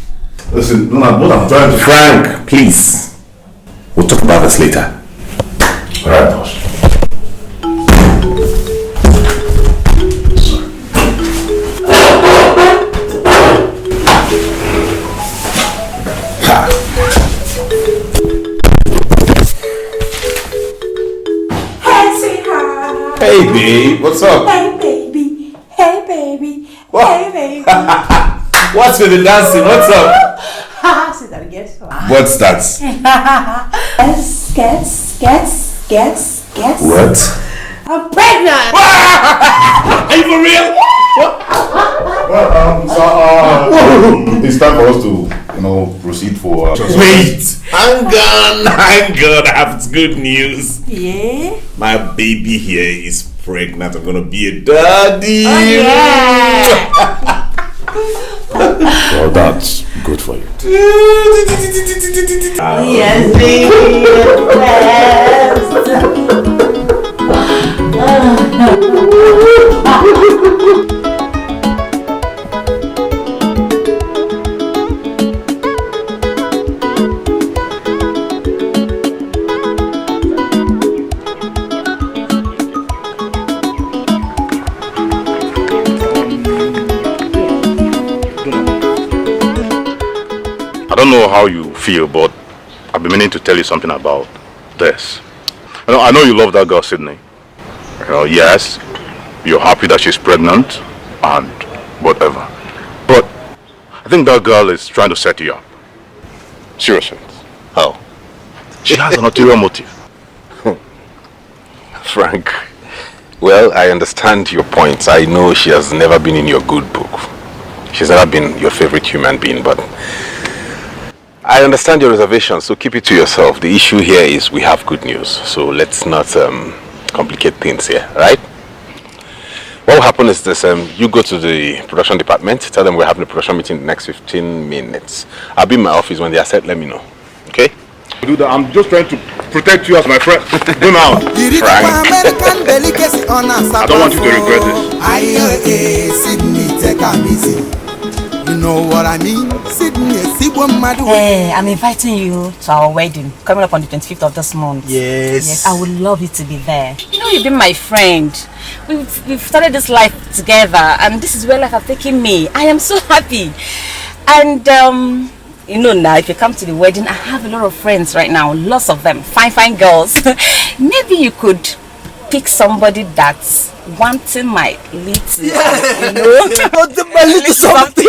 Listen, what I'm trying to... Frank, please. We'll talk about this later. Alright, boss. Hey babe, what's up? Hey baby, What? hey baby. What's with the dancing? What's up? Say that again. What's that? Guess. What? I'm pregnant. Are you for real? It's time for us to, proceed for... Wait! Hang on. I have good news. Yeah? My baby here is pregnant. I'm gonna be a daddy. Oh, yeah. Well, that's good for you. Yes, baby. how you feel, but I've been meaning to tell you something about this. I know you love that girl, Sydney. Yes, you're happy that she's pregnant and whatever. But I think that girl is trying to set you up. Seriously. How? She has an ulterior motive. Frank, well, I understand your points. I know she has never been in your good book. She's never been your favorite human being, but I understand your reservations, so keep it to yourself. The issue here is we have good news, so let's not complicate things here, right? What will happen is this, you go to the production department, tell them we're having a production meeting in the next 15 minutes. I'll be in my office. When they are set, let me know, okay? Do that. I'm just trying to protect you as my friend. Go now, Frank. I don't want you to regret this. Sydney, take a easy. You know what I mean? Sydney, hey, I'm inviting you to our wedding coming up on the 25th of this month. Yes, I would love you to be there. You know, you've been my friend. We've started this life together, and this is where life has taken me. I am so happy. And you know, now if you come to the wedding, I have a lot of friends right now, lots of them, fine girls. Maybe you could pick somebody that's wanting my little, you know, my little something,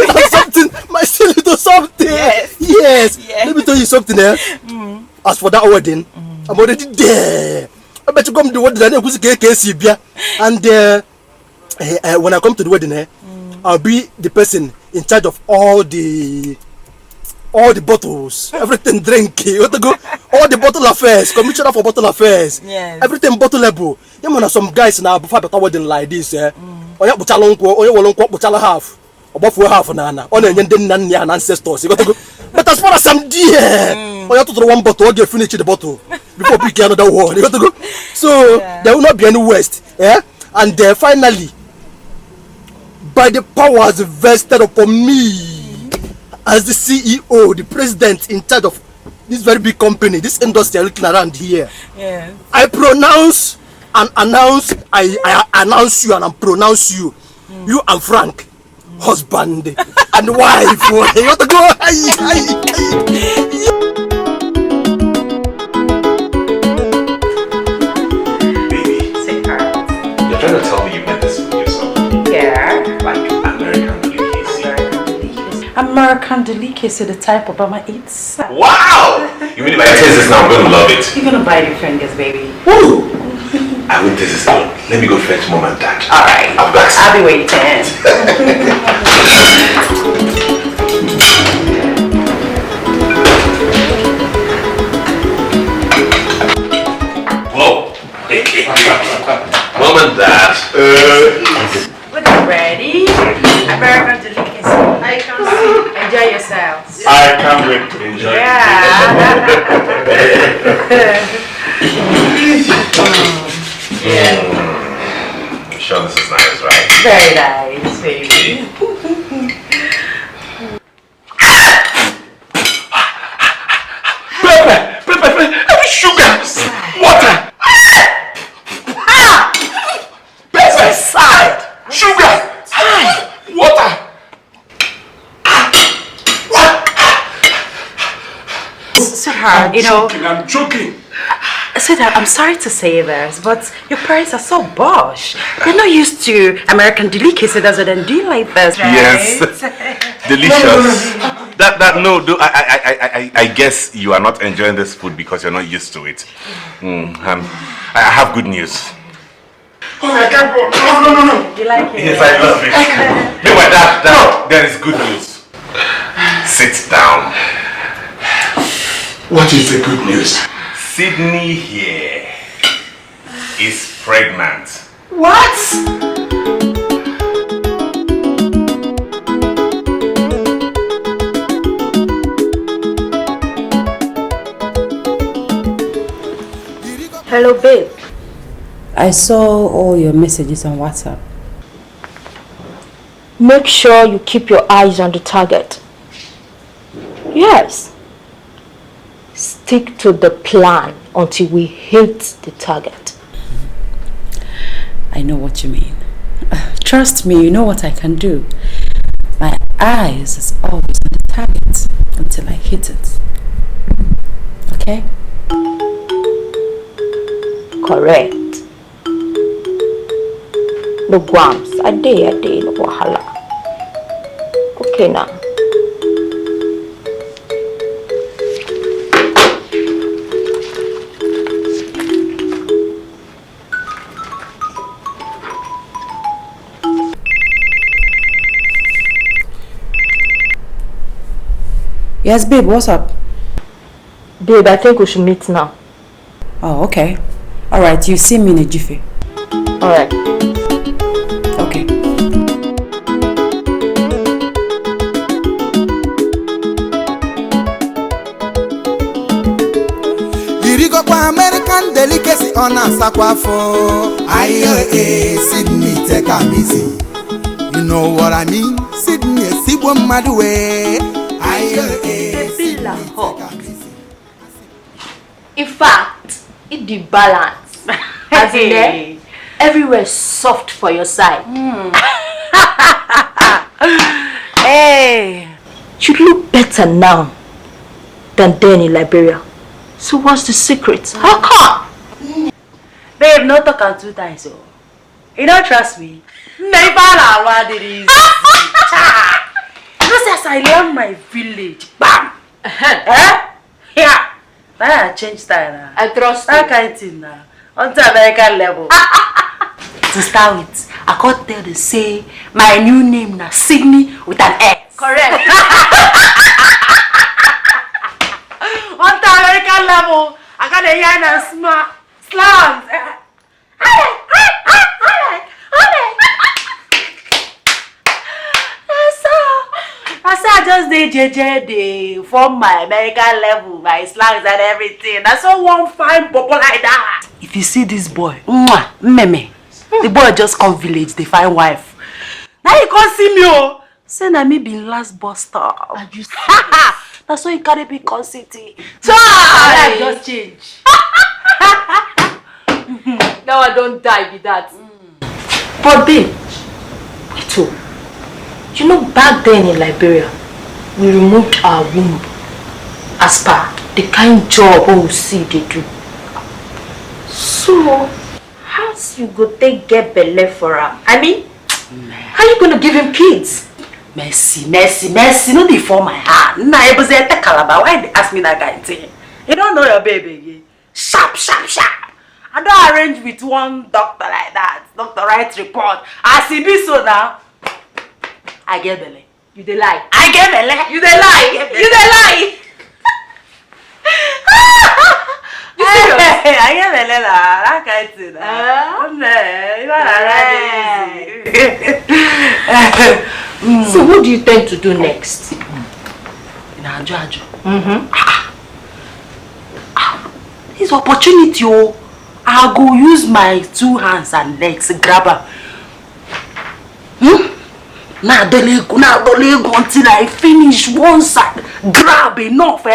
my silly little something. Yes. Let me tell you something, As for that wedding, I'm already there. I bet you come to the wedding and when I come to the wedding, I'll be the person in charge of all the bottles, everything drinking, all the bottle affairs, commissioner for bottle affairs, everything bottleable. You know, some guys now before the wedding like this, or you buchala half, or buffalo half nana, on and ancestors. But as far as I'm dear, or you have to throw one bottle, you finish the bottle before picking another one. You got to go. So there will not be any waste, And finally, by the powers vested upon me as the CEO, the president in charge of this very big company, this industry looking around here, I pronounce and announce, I announce you and I pronounce you, you and Frank, husband and wife. You want to go? Baby, you're trying to tell me you met this for yourself? Yeah. Like American delicacy. American delicacy, the type Obama eats. Wow! You mean if I taste this now, I'm going to love it? You're gonna buy your fingers, baby. Woo! I won't taste this alone. Let me go fetch mom and dad. Alright. I'll be waiting. Whoa! Mom and dad. When you're ready, American delicacy. I can see. Enjoy yourselves. I can't wait to enjoy I'm sure this is nice, right? Very nice, baby. Pepper, sugar, water. Pepper, side, sugar, water. Sweetheart, you know, I'm joking. Sweetheart, I'm sorry to say this, but your parents are so bosh. They're not used to American delicacy, that's what they do like this, right? Yes. Delicious. I guess you are not enjoying this food because you're not used to it. I have good news. Oh, I can't go. No. You like it? Yes, I love it. Meanwhile, Dad, there is good news. Sit down. What is the good news? Sydney here is pregnant. What? Hello, babe. I saw all your messages on WhatsApp. Make sure you keep your eyes on the target. Yes. Stick to the plan until we hit the target. I know what you mean. Trust me, you know what I can do. My eyes is always on the target. until I hit it. Okay? Correct. No guams. A day, no wahala. Okay now. Yes, babe, what's up? Babe, I think we should meet now. Oh, okay. Alright, you see me in a jiffy. Alright. Okay. Irigo kwa American delicacy on a sakwafo. Aye, Sydney, take a easy. You know what I mean? Sydney, Sibo Madwe. Aye, Sydney, take a easy. In fact, it the balance. As in there, everywhere soft for your side. Hey! You look better now than then in Liberia. So what's the secret? How come? Babe, no talk on 2 times, oh. You don't trust me? Never what it is. Just as I left my village, bam! Yeah! I change style. I trust that kind of thing now. On the American level. To start with, I can't tell the say my new name now Sydney with an X. Correct. On the American level, I got a yarn and slams. I just did JJ they form my American level, my slangs and everything. That's so one fine bubble like that. If you see this boy, meme, the boy just come village, they find wife. Now you can't see me, oh. Say na me be last bus stop. That's why you carry big city. So I just change. Now I don't die with that. But babe, wait oh. You know, back then in Liberia, we removed our womb as per the kind job we see they do. So, how's you go take get belly for him? I mean, how you gonna give him kids? Mercy, no dey for my hand. Nah, I was at the calabar. Why they ask me that kind of thing? You don't know your baby again. Sharp. I don't arrange with one doctor like that. Doctor writes report. I see this so now. I get belly. You dey lie. I get belly. You dey lie. You dey lie. You serious? I get belly lah. That kind of thing. So what do you intend to do next? In Ajo. This opportunity, oh, I go use my 2 hands and legs grab her. Now the until I finish one side, grab enough,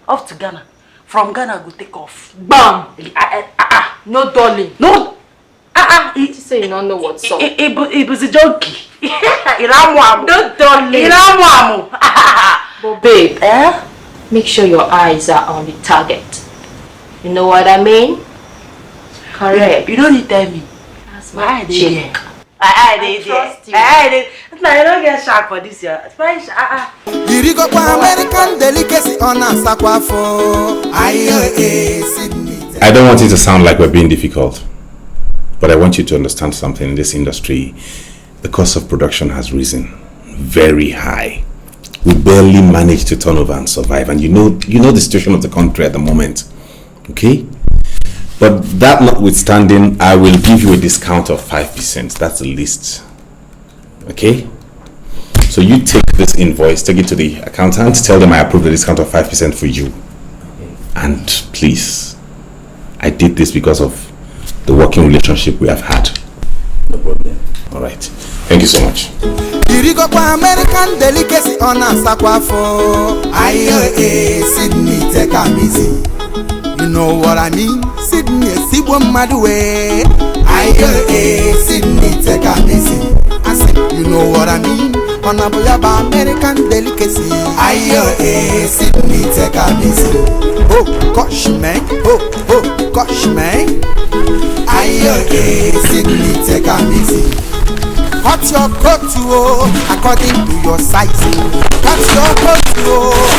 off to Ghana. From Ghana, I go take off. Bam! No darling. No. You say you don't know what's up. It was a junkie. No darling. But babe, make sure your eyes are on the target. You know what I mean? Correct. You don't need to tell me. That's my eye check. I trust you. I don't get sharp for this year. Irigo kwa American delicacy on a sakwafo. Aye, Sydney. I don't want it to sound like we're being difficult, but I want you to understand something. In this industry, the cost of production has risen very high. We barely manage to turn over and survive, and you know the situation of the country at the moment. Okay? But that notwithstanding, I will give you a discount of 5%. That's the least. Okay? So you take this invoice, take it to the accountant, tell them I approve the discount of 5% for you. And please, I did this because of the working relationship we have had. No problem. All right. Thank you so much. Irigo kwa American delicacy on a sakwafo. Aye, Sydney, take a easy. You know what I mean? Sydney, Sibo Madwe. Aye, Sydney, take a easy. I said, you know what I mean? On a boyaba American American delicacy. Aye, Sydney, take a easy. Oh, gosh, man. Oh, gosh, man. Aye, Sydney, take a easy. Cut your coat according to your size. Cut your coat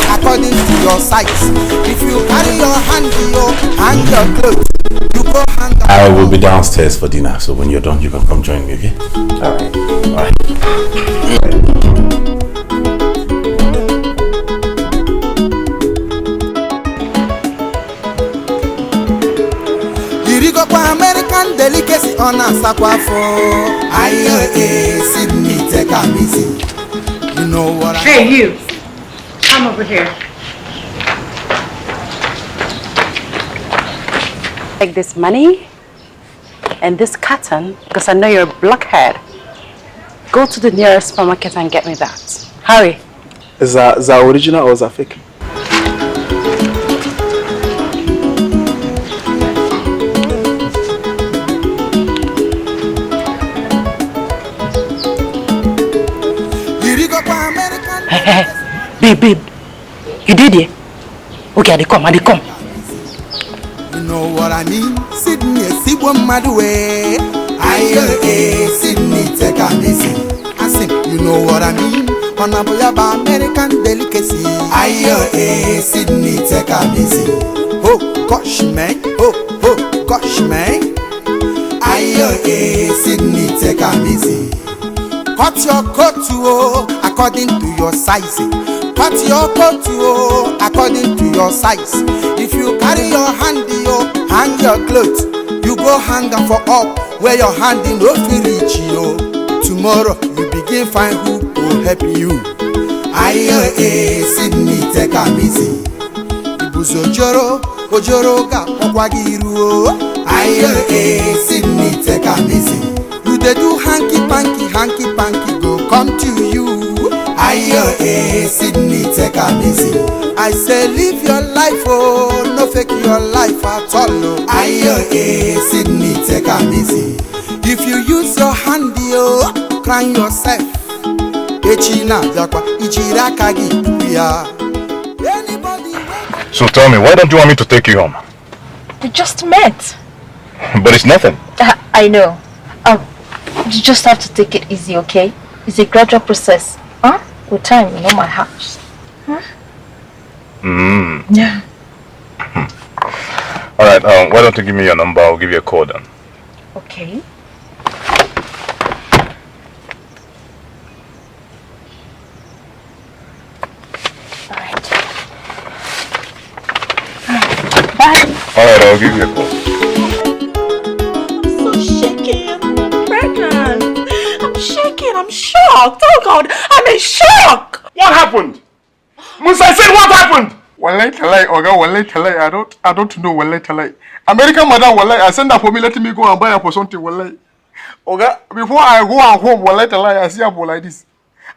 according to your size. If you carry your hand, hang your clothes. You go hang. I will be downstairs for dinner, so when you're done, you can come join me, okay? Alright. Alright. American delicacy on a sakwafo. Aye, Sydney, take a easy. You know what Hey, you. Come over here. Take this money and this cotton, because I know you're a blockhead. Go to the nearest supermarket and get me that. Hurry. Is that original or is that fake? Babe, you did it? Okay, they come. You know what I mean? Sydney, see one mad way. Aye, Sydney, take a easy. I sing, you know what I mean? On a boy about American delicacy. Aye, Sydney, take a easy. Oh, gosh, man. Oh, gosh, man. Aye, Sydney, take a easy. Cut your coat according to your size. Cut your coat according to your size. If you carry your hand, hang your clothes. You go hang them for up where your hand in no reach yo. Tomorrow you begin find who will help you. Aye, Sydney, take a easy. Ibuzo ojoro ga okwagiru. Aye, Sydney, take a easy. They do hanky panky go come to you. Aye, Sydney, take a easy. I say live your life, no fake your life at all. Aye, Sydney, take a easy. If you use your hand, cry yourself. So tell me, why don't you want me to take you home? We just met. But it's nothing. I know. You just have to take it easy, okay? It's a gradual process. Huh? With time, you know my house. Huh? Yeah. Alright, why don't you give me your number? I'll give you a call then. Okay. Alright. Bye. Alright, I'll give you a call. I'm shocked. Oh God, I'm in shock. What happened? Musa, I said what happened? Wallahi talai, Oga, wallahi talai. I don't know wallahi talai. American madam, wallahi, I send her for me, letting me go and buy her for something, wallahi. Oga, before I go home, wallahi talai, I see her like this.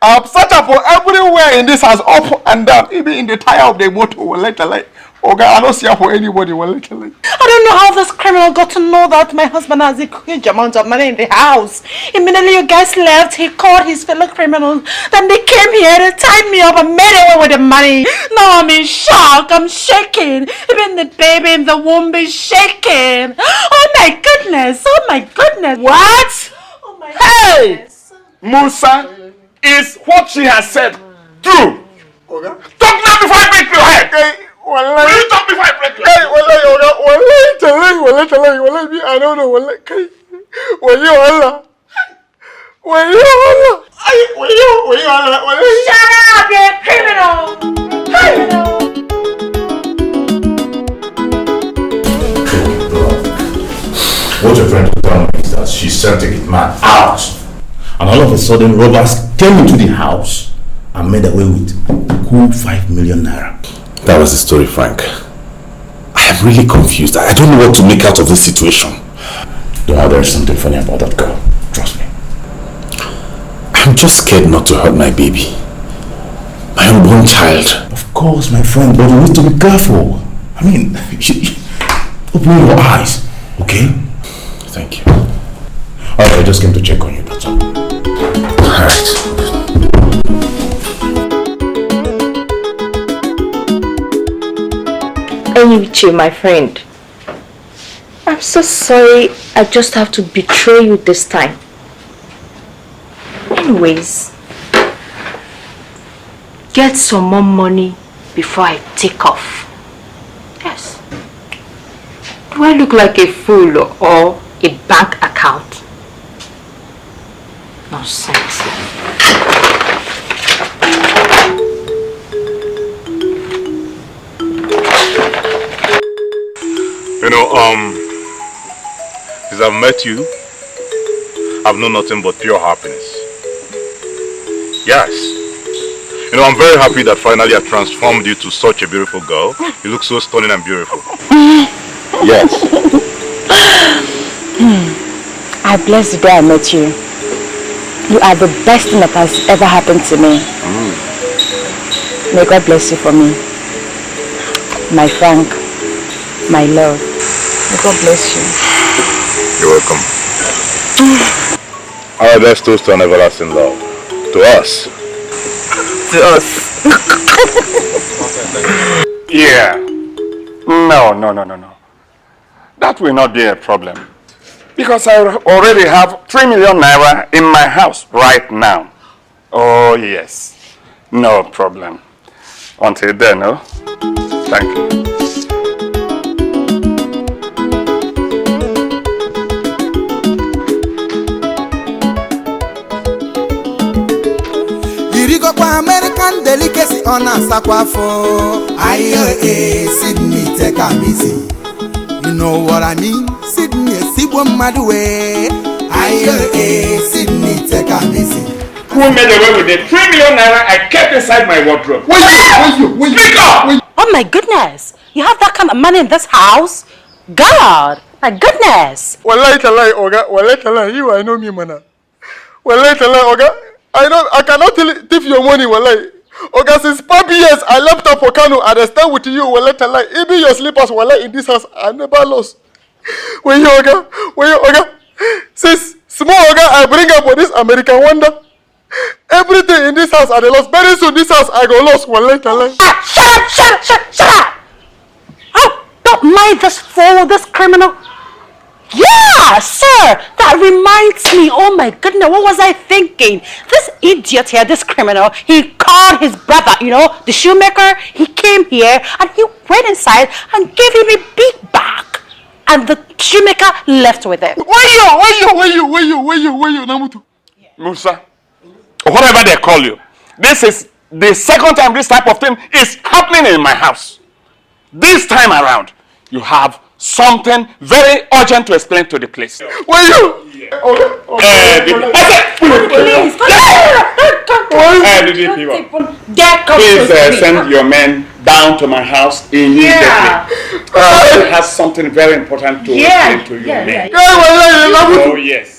I've searched her for everywhere in this house, up and down, even in the tire of the motor, wallahi talai. Oga, I don't see her for anybody, wallahi talai. I don't know how this criminal got to know that my husband has a huge amount of money in the house. Immediately you guys left, he called his fellow criminals. Then they came here, they tied me up and made away with the money. Now I'm in shock, I'm shaking. Even the baby in the womb is shaking. Oh my goodness, oh my goodness. What? Oh my goodness. Musa, is what she has said true? Okay. Talk now before I break your head. Okay. Will you talk before I break your head? Wallahi, I don't know. Wallahi, shut up, you criminal! What you're trying to tell me is that she sent a man out, and all of a sudden robbers came into the house and made away with cool 5 million naira. That was the story, Frank. I am really confused. I don't know what to make out of this situation. There's something funny about that girl. Trust me. I'm just scared not to hurt my baby. My unborn child. Of course, my friend, but you need to be careful. I mean, open your eyes, okay? Thank you. Alright, I just came to check on you, that's all. Alright. Uche, my friend. I'm so sorry. I just have to betray you this time. Anyways, get some more money before I take off. Yes. Do I look like a fool or a bank account? Nonsense. You know, since I've met you, I've known nothing but pure happiness. Yes. You know, I'm very happy that finally I transformed you to such a beautiful girl. You look so stunning and beautiful. Yes. I bless the day I met you. You are the best thing that has ever happened to me. May God bless you for me. My Frank, my love. May God bless you. You're welcome. Alright, let's toast to an everlasting love. To us. To us. Yeah. No. That will not be a problem. Because I already have 3 million naira in my house right now. Oh, yes. No problem. Until then, no? Thank you. Irigokwa American delicacy on a sakwafo. Ayo Sydney take a easy. You know what I mean? Sydney Sibo Madwe. Ayo Sydney take a easy. Who made away with the 3 million naira I kept inside my wardrobe? Speak up! Oh my goodness! You have that kind of money in this house? God! My goodness! Wallahi talai, Oga. Wallahi talai, you I know me, mana. Wallahi talai, Oga. I cannot thief your money, wallahi. Oga, since 5 years I left up for Kano and I stay with you, wallahi talai. Even your slippers, wallahi, in this house, I never lost. When you, Oga? Since small Oga, I bring up for this American wonder. Everything in this house I lost. Very soon this house I go lost, wallahi talai. Shut up! Oh, don't mind this fool, this criminal. Yeah, sir, that reminds me. Oh my goodness, what was I thinking? This idiot here, this criminal, he called his brother, you know, the shoemaker. He came here and he went inside and gave him a big bag. And the shoemaker left with it. Where you, Namutu? Musa, or whatever they call you. This is the second time this type of thing is happening in my house. This time around, you have something very urgent to explain to the place. Where you? Please send your men down to my house immediately. It has something very important to explain to you. Oh yes.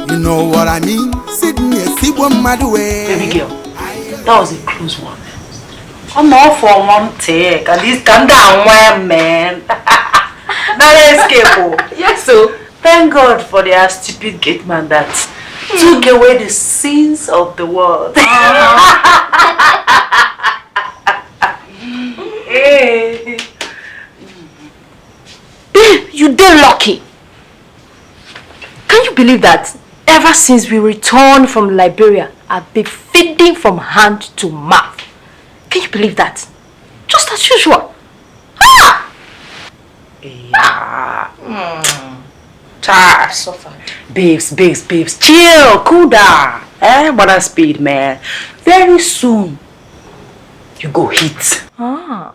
You know what I mean? Sydney, Sibo Madwe. Baby girl, that was a close one. I'm all for one take. At least calm down, man. Now escape. Yes, so thank God for their stupid gate man that took away the sins of the world. Hey. You did lucky. Can you believe that? Ever since we returned from Liberia, I've been feeding from hand to mouth. Can you believe that? Just as usual. Ah! Yeah. Suffer. Babes, chill, cool down. What speed, man. Very soon, you go hit. Ah.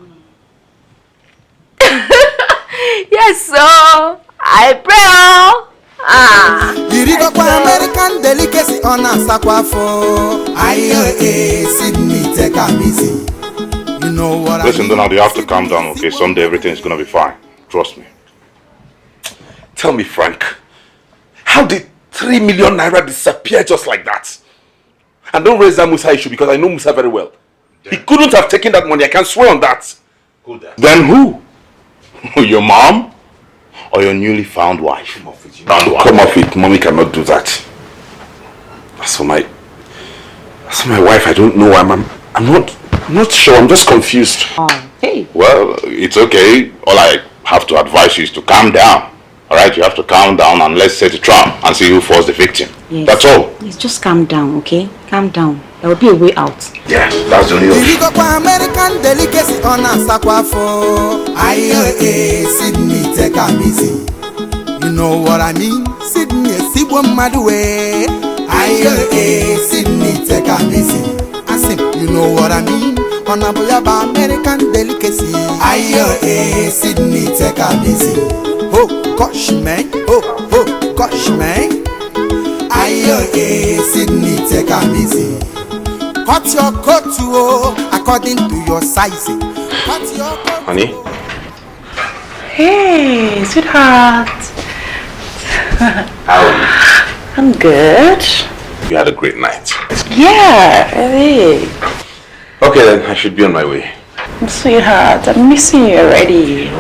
Yes, sir. I pray. Irigokwa American delicacy on a sakwafo. Ayo Sydney take a easy. You know what Listen, Donald, you have to calm down, okay? Someday everything is gonna be fine. Trust me. Tell me, Frank, how did 3 million naira disappear just like that? And don't raise that Musa issue because I know Musa very well. He couldn't have taken that money, I can swear on that. Then who? Your mom? or your newly found wife. Come off it. Come off it. Mommy cannot do that. As for my wife, I don't know. I'm not sure. I'm just confused. Hey. Well, it's okay. All I have to advise you is to calm down. All right, you have to calm down and let's set a trap and see who falls the victim. Yes. That's all. Yes, just calm down, okay? Calm down. There will be a way out. Yeah, that's the only option. American delicacy on a sakwafo. Sydney, take a easy. You know what I mean? Sydney, Sibo Madwe. Sydney, take a easy. I say, you know what I mean? On a boyaba American delicacy. Sydney, take a easy. Oh, gosh, man. Oh, gosh, man. Sydney, take a easy. Cut your coat according to your size. Cut your coat. Honey? Hey, sweetheart. How are you? I'm good. You had a great night. Yeah, really. Okay then, I should be on my way. Sweetheart, I'm missing you already.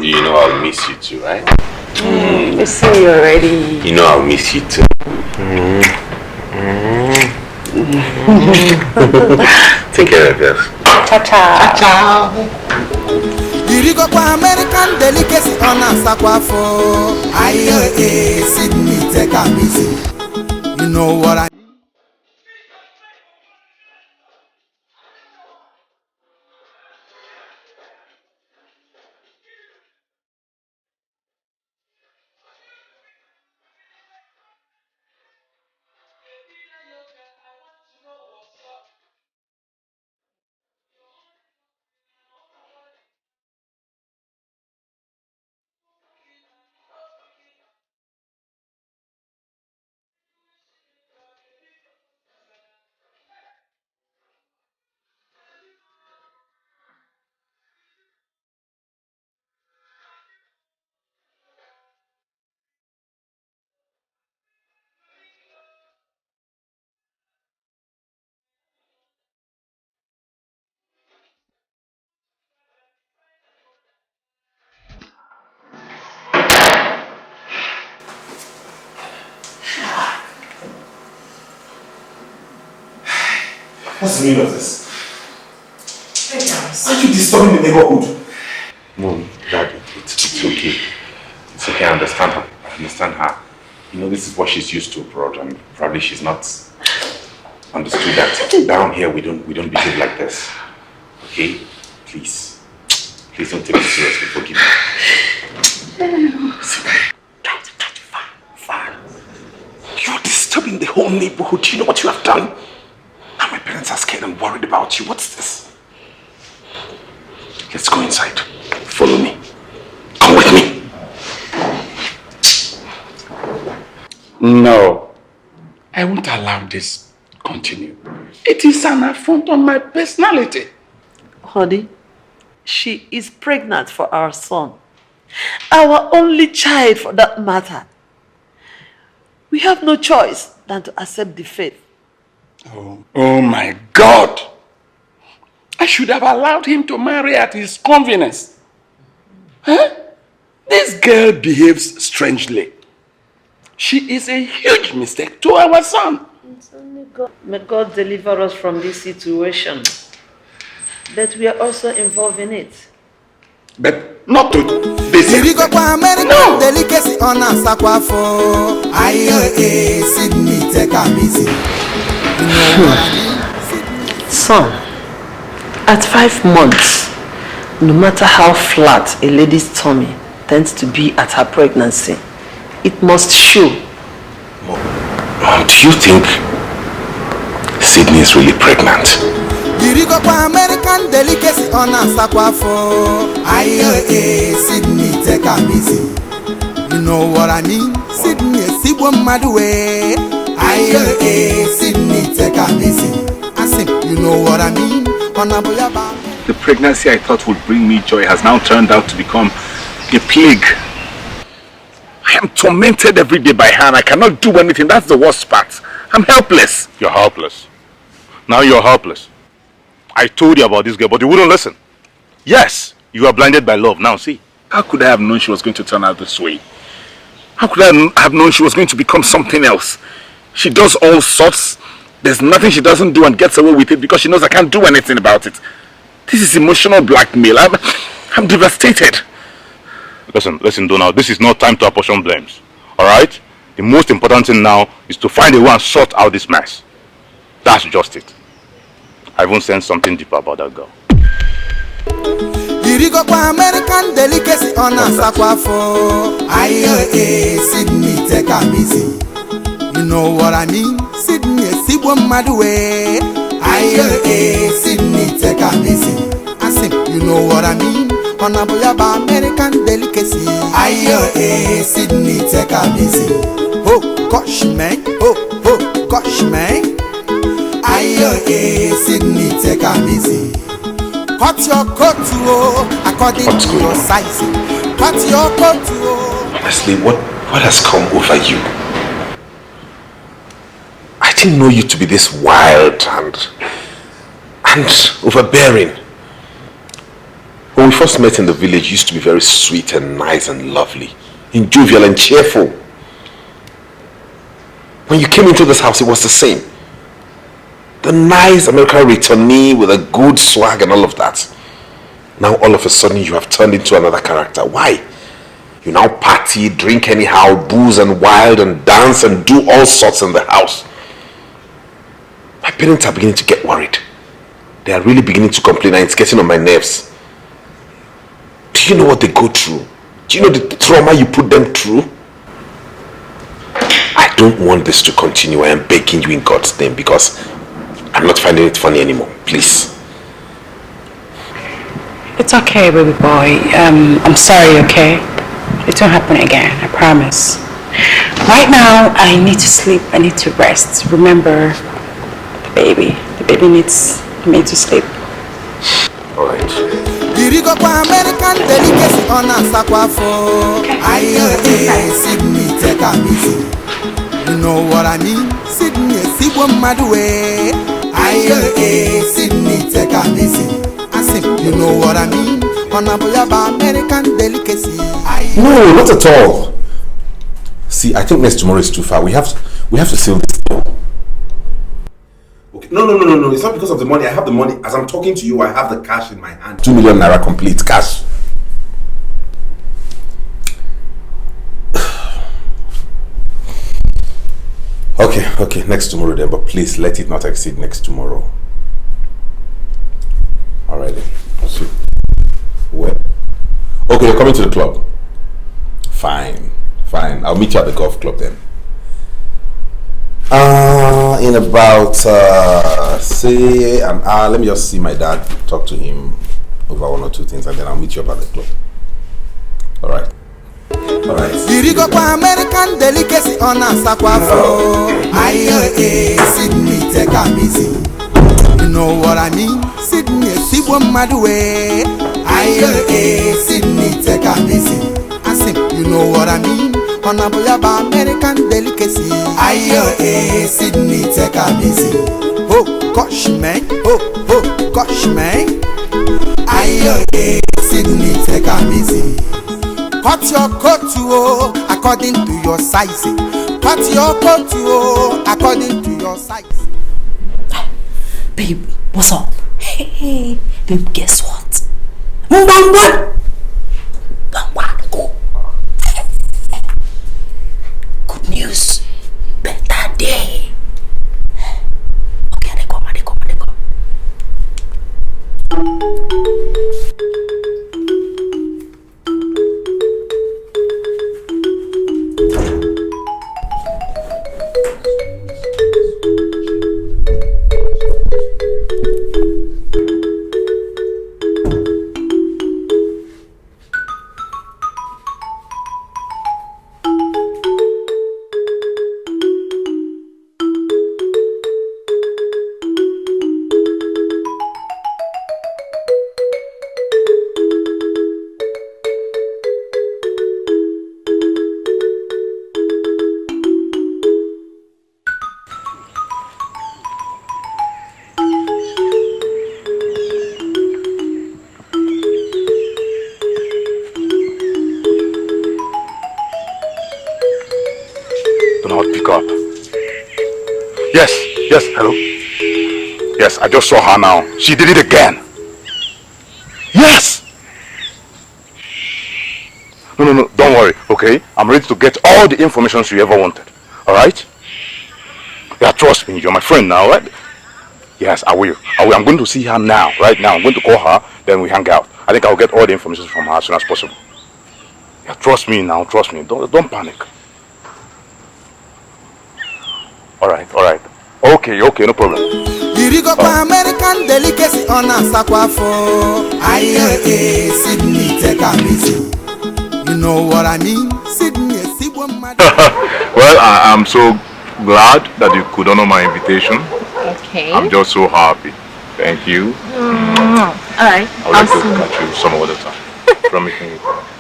You know I'll miss you too, right? Missing you already. You know I'll miss you too. Take care of yourself. Ciao. Ciao. Irigo kwa American delicacy on a sakwafo. Sydney, take a easy. You know what I mean? What's the meaning of this? Hey guys, aren't you disturbing the neighborhood? No, Dad, it's okay. It's okay, I understand her. You know, this is what she's used to abroad, and probably she's not understood that down here we don't behave like this. Okay? Please don't take it seriously. Forgive me. Try to fine. You're disturbing the whole neighborhood. Do you know what you have done? Now my parents are scared and worried about you. What's this? Let's go inside. Follow me. Come with me. No, I won't allow this to continue. It is an affront on my personality. Honey, she is pregnant for our son. Our only child for that matter. We have no choice than to accept the faith. Oh my God! I should have allowed him to marry at his convenience. Huh? This girl behaves strangely. She is a huge mistake to our son. It's only God. May God deliver us from this situation. But we are also involved in it. But not to this extent. No! Delicacy on a sakwafo. Sydney, take a easy. Son, at 5 months, no matter how flat a lady's tummy tends to be at her pregnancy, it must show. Mom, do you think Sydney is really pregnant? American delicacy on a sakwafo. Sydney, take a easy. You know what I mean? Sydney, Sibo Madwe. Sydney, take a easy. I say, you know what I mean? The pregnancy I thought would bring me joy has now turned out to become a plague. I am tormented every day by her and I cannot do anything. That's the worst part. I'm helpless. You're helpless. Now you're helpless. I told you about this girl, but you wouldn't listen. Yes, you are blinded by love. Now see, How could I have known she was going to turn out this way? How could I have known she was going to become something else? She does all sorts. There's nothing she doesn't do and gets away with it because she knows I can't do anything about it. This is emotional blackmail. I'm devastated. Listen, Donald, this is not time to apportion blames. Alright? The most important thing now is to find a way and sort out this mess. That's just it. I won't sense something deeper about that girl. Irigo kwa American delicacy on a sakwafo. Aye, Sydney, take a easy. You know what I mean? Sydney, Sibo Madwe. Aye, Sydney, take a easy. I say, you know what I mean? On a boyaba American delicacy. Aye, Sydney, take a easy. Oh, gosh, man. Oh, gosh, man. Aye, Sydney, take a easy. Cut your coat according to your size. Cut your coat. Honestly, what has come over you? I didn't know you to be this wild and overbearing. When we first met in the village, you used to be very sweet and nice and lovely, and jovial and cheerful. When you came into this house, it was the same. The nice American returnee with a good swag and all of that. Now all of a sudden you have turned into another character. Why? You now party, drink anyhow, booze and wild and dance and do all sorts in the house. My parents are beginning to get worried. They are really beginning to complain and it's getting on my nerves. Do you know what they go through? Do you know the trauma you put them through? I don't want this to continue. I am begging you in God's name because I'm not finding it funny anymore. Please. It's okay, baby boy. I'm sorry, okay? It won't happen again, I promise. Right now, I need to sleep. I need to rest. Remember, the baby needs me to sleep. Alright. Irigo kwa American delicacy on a sakwafo. Aye, Sydney, take a easy. You know what I mean? Sydney, Sibo Madwe. Aye, Sydney, take a easy. I say, you know what I mean? On a boyaba American delicacy. No, not at all. See, I think next tomorrow is too far. We have to seal this deal. Okay. No. It's not because of the money. I have the money. As I'm talking to you, I have the cash in my hand. 2 million naira complete cash. Okay, next tomorrow then, but please let it not exceed next tomorrow. Alright then. See. Where? Okay, you're coming to the club. Fine. I'll meet you at the golf club then. In about say an hour. Let me just see my dad, talk to him over one or two things, and then I'll meet you up at the club. Alright. Irigo kwa American delicacy on a sakwafo. Aye, Sydney, take a easy. You know what I mean? Sydney, Sibo Madwe. Aye, Sydney, take a easy. I say, you know what I mean? On a boyaba American delicacy. Aye, Sydney, take a easy. Oh, gosh, man. Oh, gosh, man. Aye, Sydney, take a easy. Cut your coat according to your size. Cut your coat according to your size. Babe, what's up? Hey, babe, guess what? Go. Good news. Better day. Okay, they come. Yes, hello? Yes, I just saw her now. She did it again. Yes! No, don't worry, okay? I'm ready to get all the information you ever wanted. Alright? Yeah, trust me, you're my friend now, right? Yes, I will. I'm going to see her now, right now. I'm going to call her, then we hang out. I think I'll get all the information from her as soon as possible. Yeah, trust me now, trust me. Don't panic. Alright. Okay, no problem. Irigo pa American delicacy on a sakwafo. Aye, Sydney, take a busy. You know what I mean? Sydney, Well, I'm so glad that you could honor my invitation. Okay. I'm just so happy. Thank you. Alright. I would like to catch you some other time. Promise me.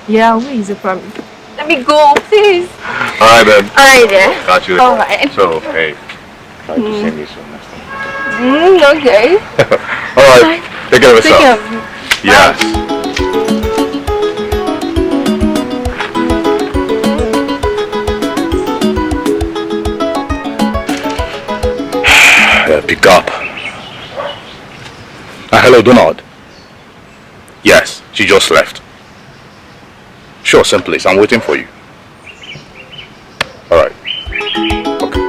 Yeah, where is the problem? Let me go, please. Alright then. Alright then. Catch you. Alright. So, hey, try to see me soon next time. Okay. Alright. Take care of yourself. Take care of you. Yes. Pick up. Hello, Donald. Yes, she just left. Sure, same place. I'm waiting for you. All right. Okay.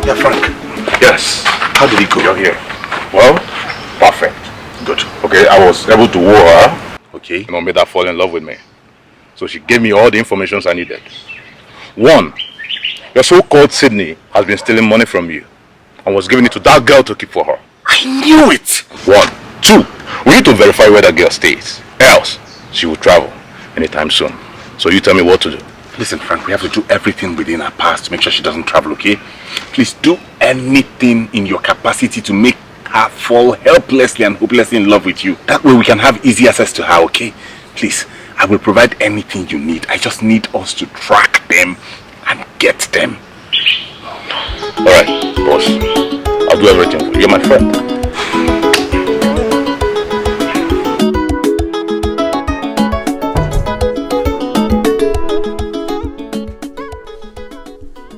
Yeah, Frank. Yes. How did it go? You're here. Well, perfect. Good. Okay, I was able to woo her. Okay. Made her fall in love with me. So she gave me all the information I needed. One, your so-called Sydney has been stealing money from you and was giving it to that girl to keep for her. I knew it! 1. 2, we need to verify where that girl stays. Else, she will travel anytime soon. So you tell me what to do. Listen, Frank, we have to do everything within our past to make sure she doesn't travel, okay? Please do anything in your capacity to make her fall helplessly and hopelessly in love with you. That way we can have easy access to her, okay? Please, I will provide anything you need. I just need us to track them and get them. Alright, boss. I'll do everything for you. You're my friend.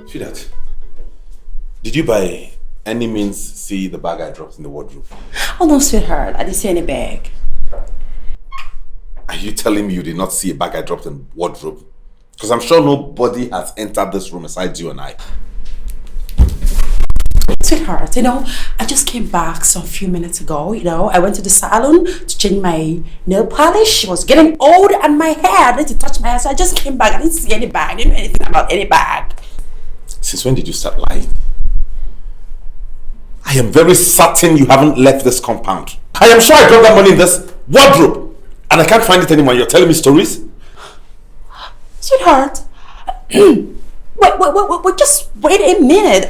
Sweetheart, did you by any means see the bag I dropped in the wardrobe? Oh no, sweetheart, I didn't see any bag. Are you telling me you did not see a bag I dropped in the wardrobe? Because I'm sure nobody has entered this room besides you and I. Sweetheart, I just came back some few minutes ago, I went to the salon to change my nail polish. It was getting old and my hair, I need to touch my hair, so I just came back. I didn't see any bag, I didn't know anything about any bag. Since when did you start lying? I am very certain you haven't left this compound. I am sure I dropped that money in this wardrobe and I can't find it anymore. You're telling me stories? Sweetheart, wait, just wait a minute.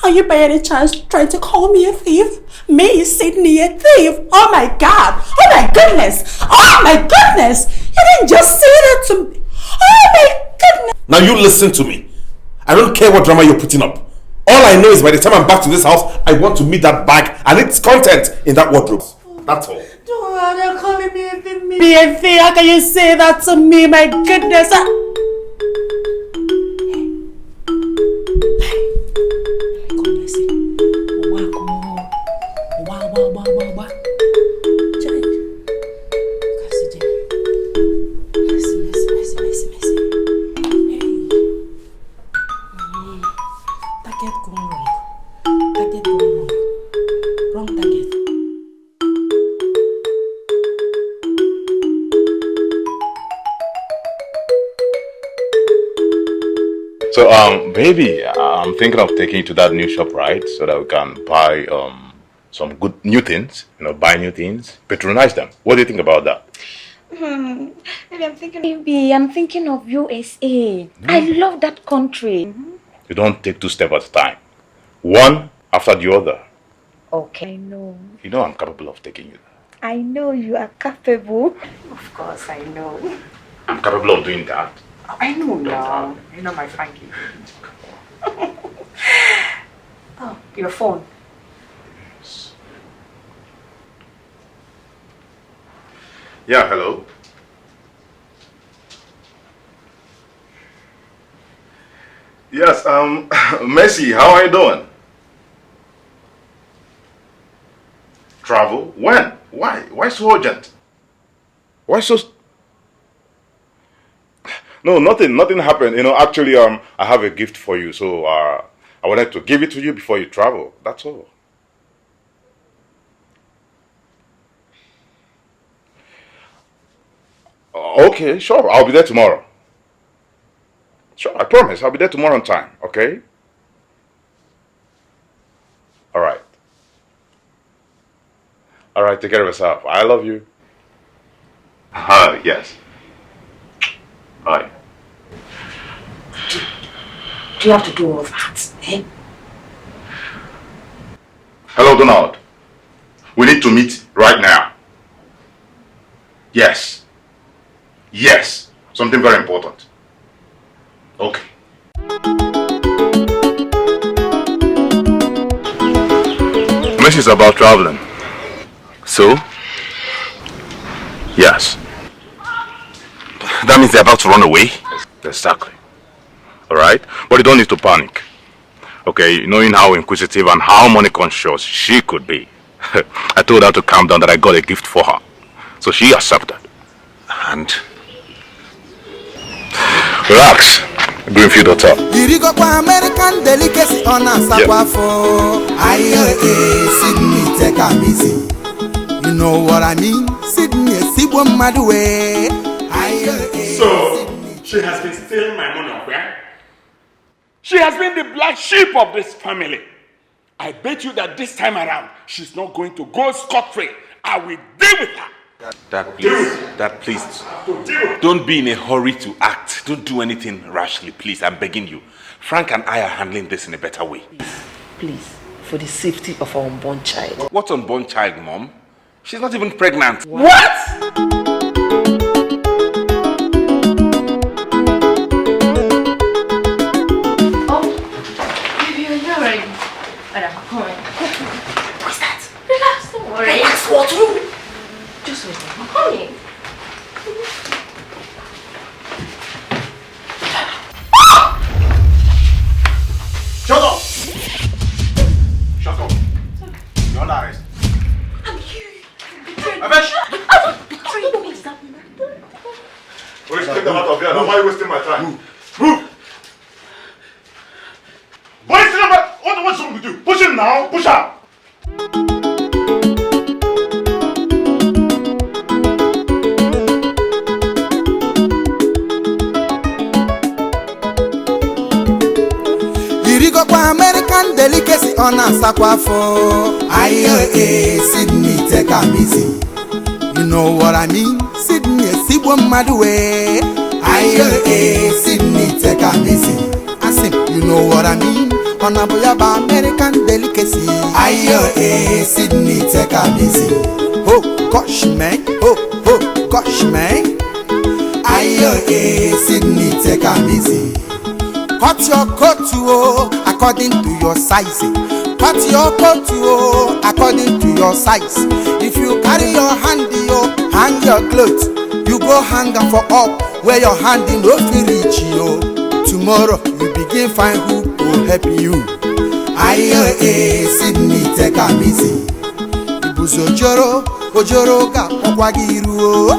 Are you by any chance trying to call me a thief? Me, Sydney, a thief? Oh my God! Oh my goodness! Oh my goodness! You didn't just say that to me. Oh my goodness! Now you listen to me. I don't care what drama you're putting up. All I know is by the time I'm back to this house, I want to meet that bag and its content in that wardrobe. That's all. Don't you're calling me a thief. How can you say that to me? My goodness! So, baby, I'm thinking of taking you to that new shop, right? So that we can buy some good new things, buy new things, patronize them. What do you think about that? Maybe I'm thinking of USA. I love that country. You don't take 2 steps at a time. One after the other. Okay, I know. You know I'm capable of taking you there. I know you are capable. Of course, I know. I'm capable of doing that. I know now. You know my Frankie. Oh, your phone. Yeah, hello. Yes, Messi, how are you doing? Travel? When? Why? Why so urgent? Why so... No, nothing happened. You know, actually, I have a gift for you, so I wanted to give it to you before you travel. That's all. Okay, sure. I'll be there tomorrow. Sure, I promise. I'll be there tomorrow on time, okay? All right. All right, take care of yourself. I love you. Yes. Bye. Do you have to do all that, eh? Hello, Donald. We need to meet right now. Yes. Yes. Something very important. Okay. Message is about traveling. So? Yes. That means they're about to run away? Exactly. Alright? But you don't need to panic. Okay, knowing how inquisitive and how money conscious she could be. I told her to calm down, that I got a gift for her. So she accepted. And? Relax. Bring feed her top. Irigo kwa American delicacy on a sakwafo. Sydney take a easy. You know what I mean? Sydney, Sibo Madwe. So, she has been stealing my money, okay? She has been the black sheep of this family. I bet you that this time around, she's not going to go scot-free. I will deal with her. Dad, please, don't be in a hurry to act. Don't do anything rashly, please. I'm begging you. Frank and I are handling this in a better way. Please, for the safety of our unborn child. What's unborn child, Mom? She's not even pregnant. What? What's that? Relax, don't worry. Relax, what? Just wait. I'm coming. Shut up! Shut up. You're under arrest. I'm here. Avesh! I was betrayed. What is that? Please take them out of here. Now, why are you wasting my time? Move! Boys, what's wrong with you? Push him now. Push her. Irigo kwa American delicacy on a sakwafo. Sydney take a easy. You know what I mean? Sydney, Sibo Madwe. Sydney take a easy. I say, you know what I mean? On a boyaba American delicacy. Sydney take a easy. Oh gosh man, oh gosh man. Sydney take a easy. Cut your coat according to your size. Cut your coat according to your size. If you carry your handy, hang your clothes. You go hang them for up where your handy no fit reach you. Tomorrow you begin find who will help you. Sydney take a easy. Ibuzo ojoro ga okwagiru.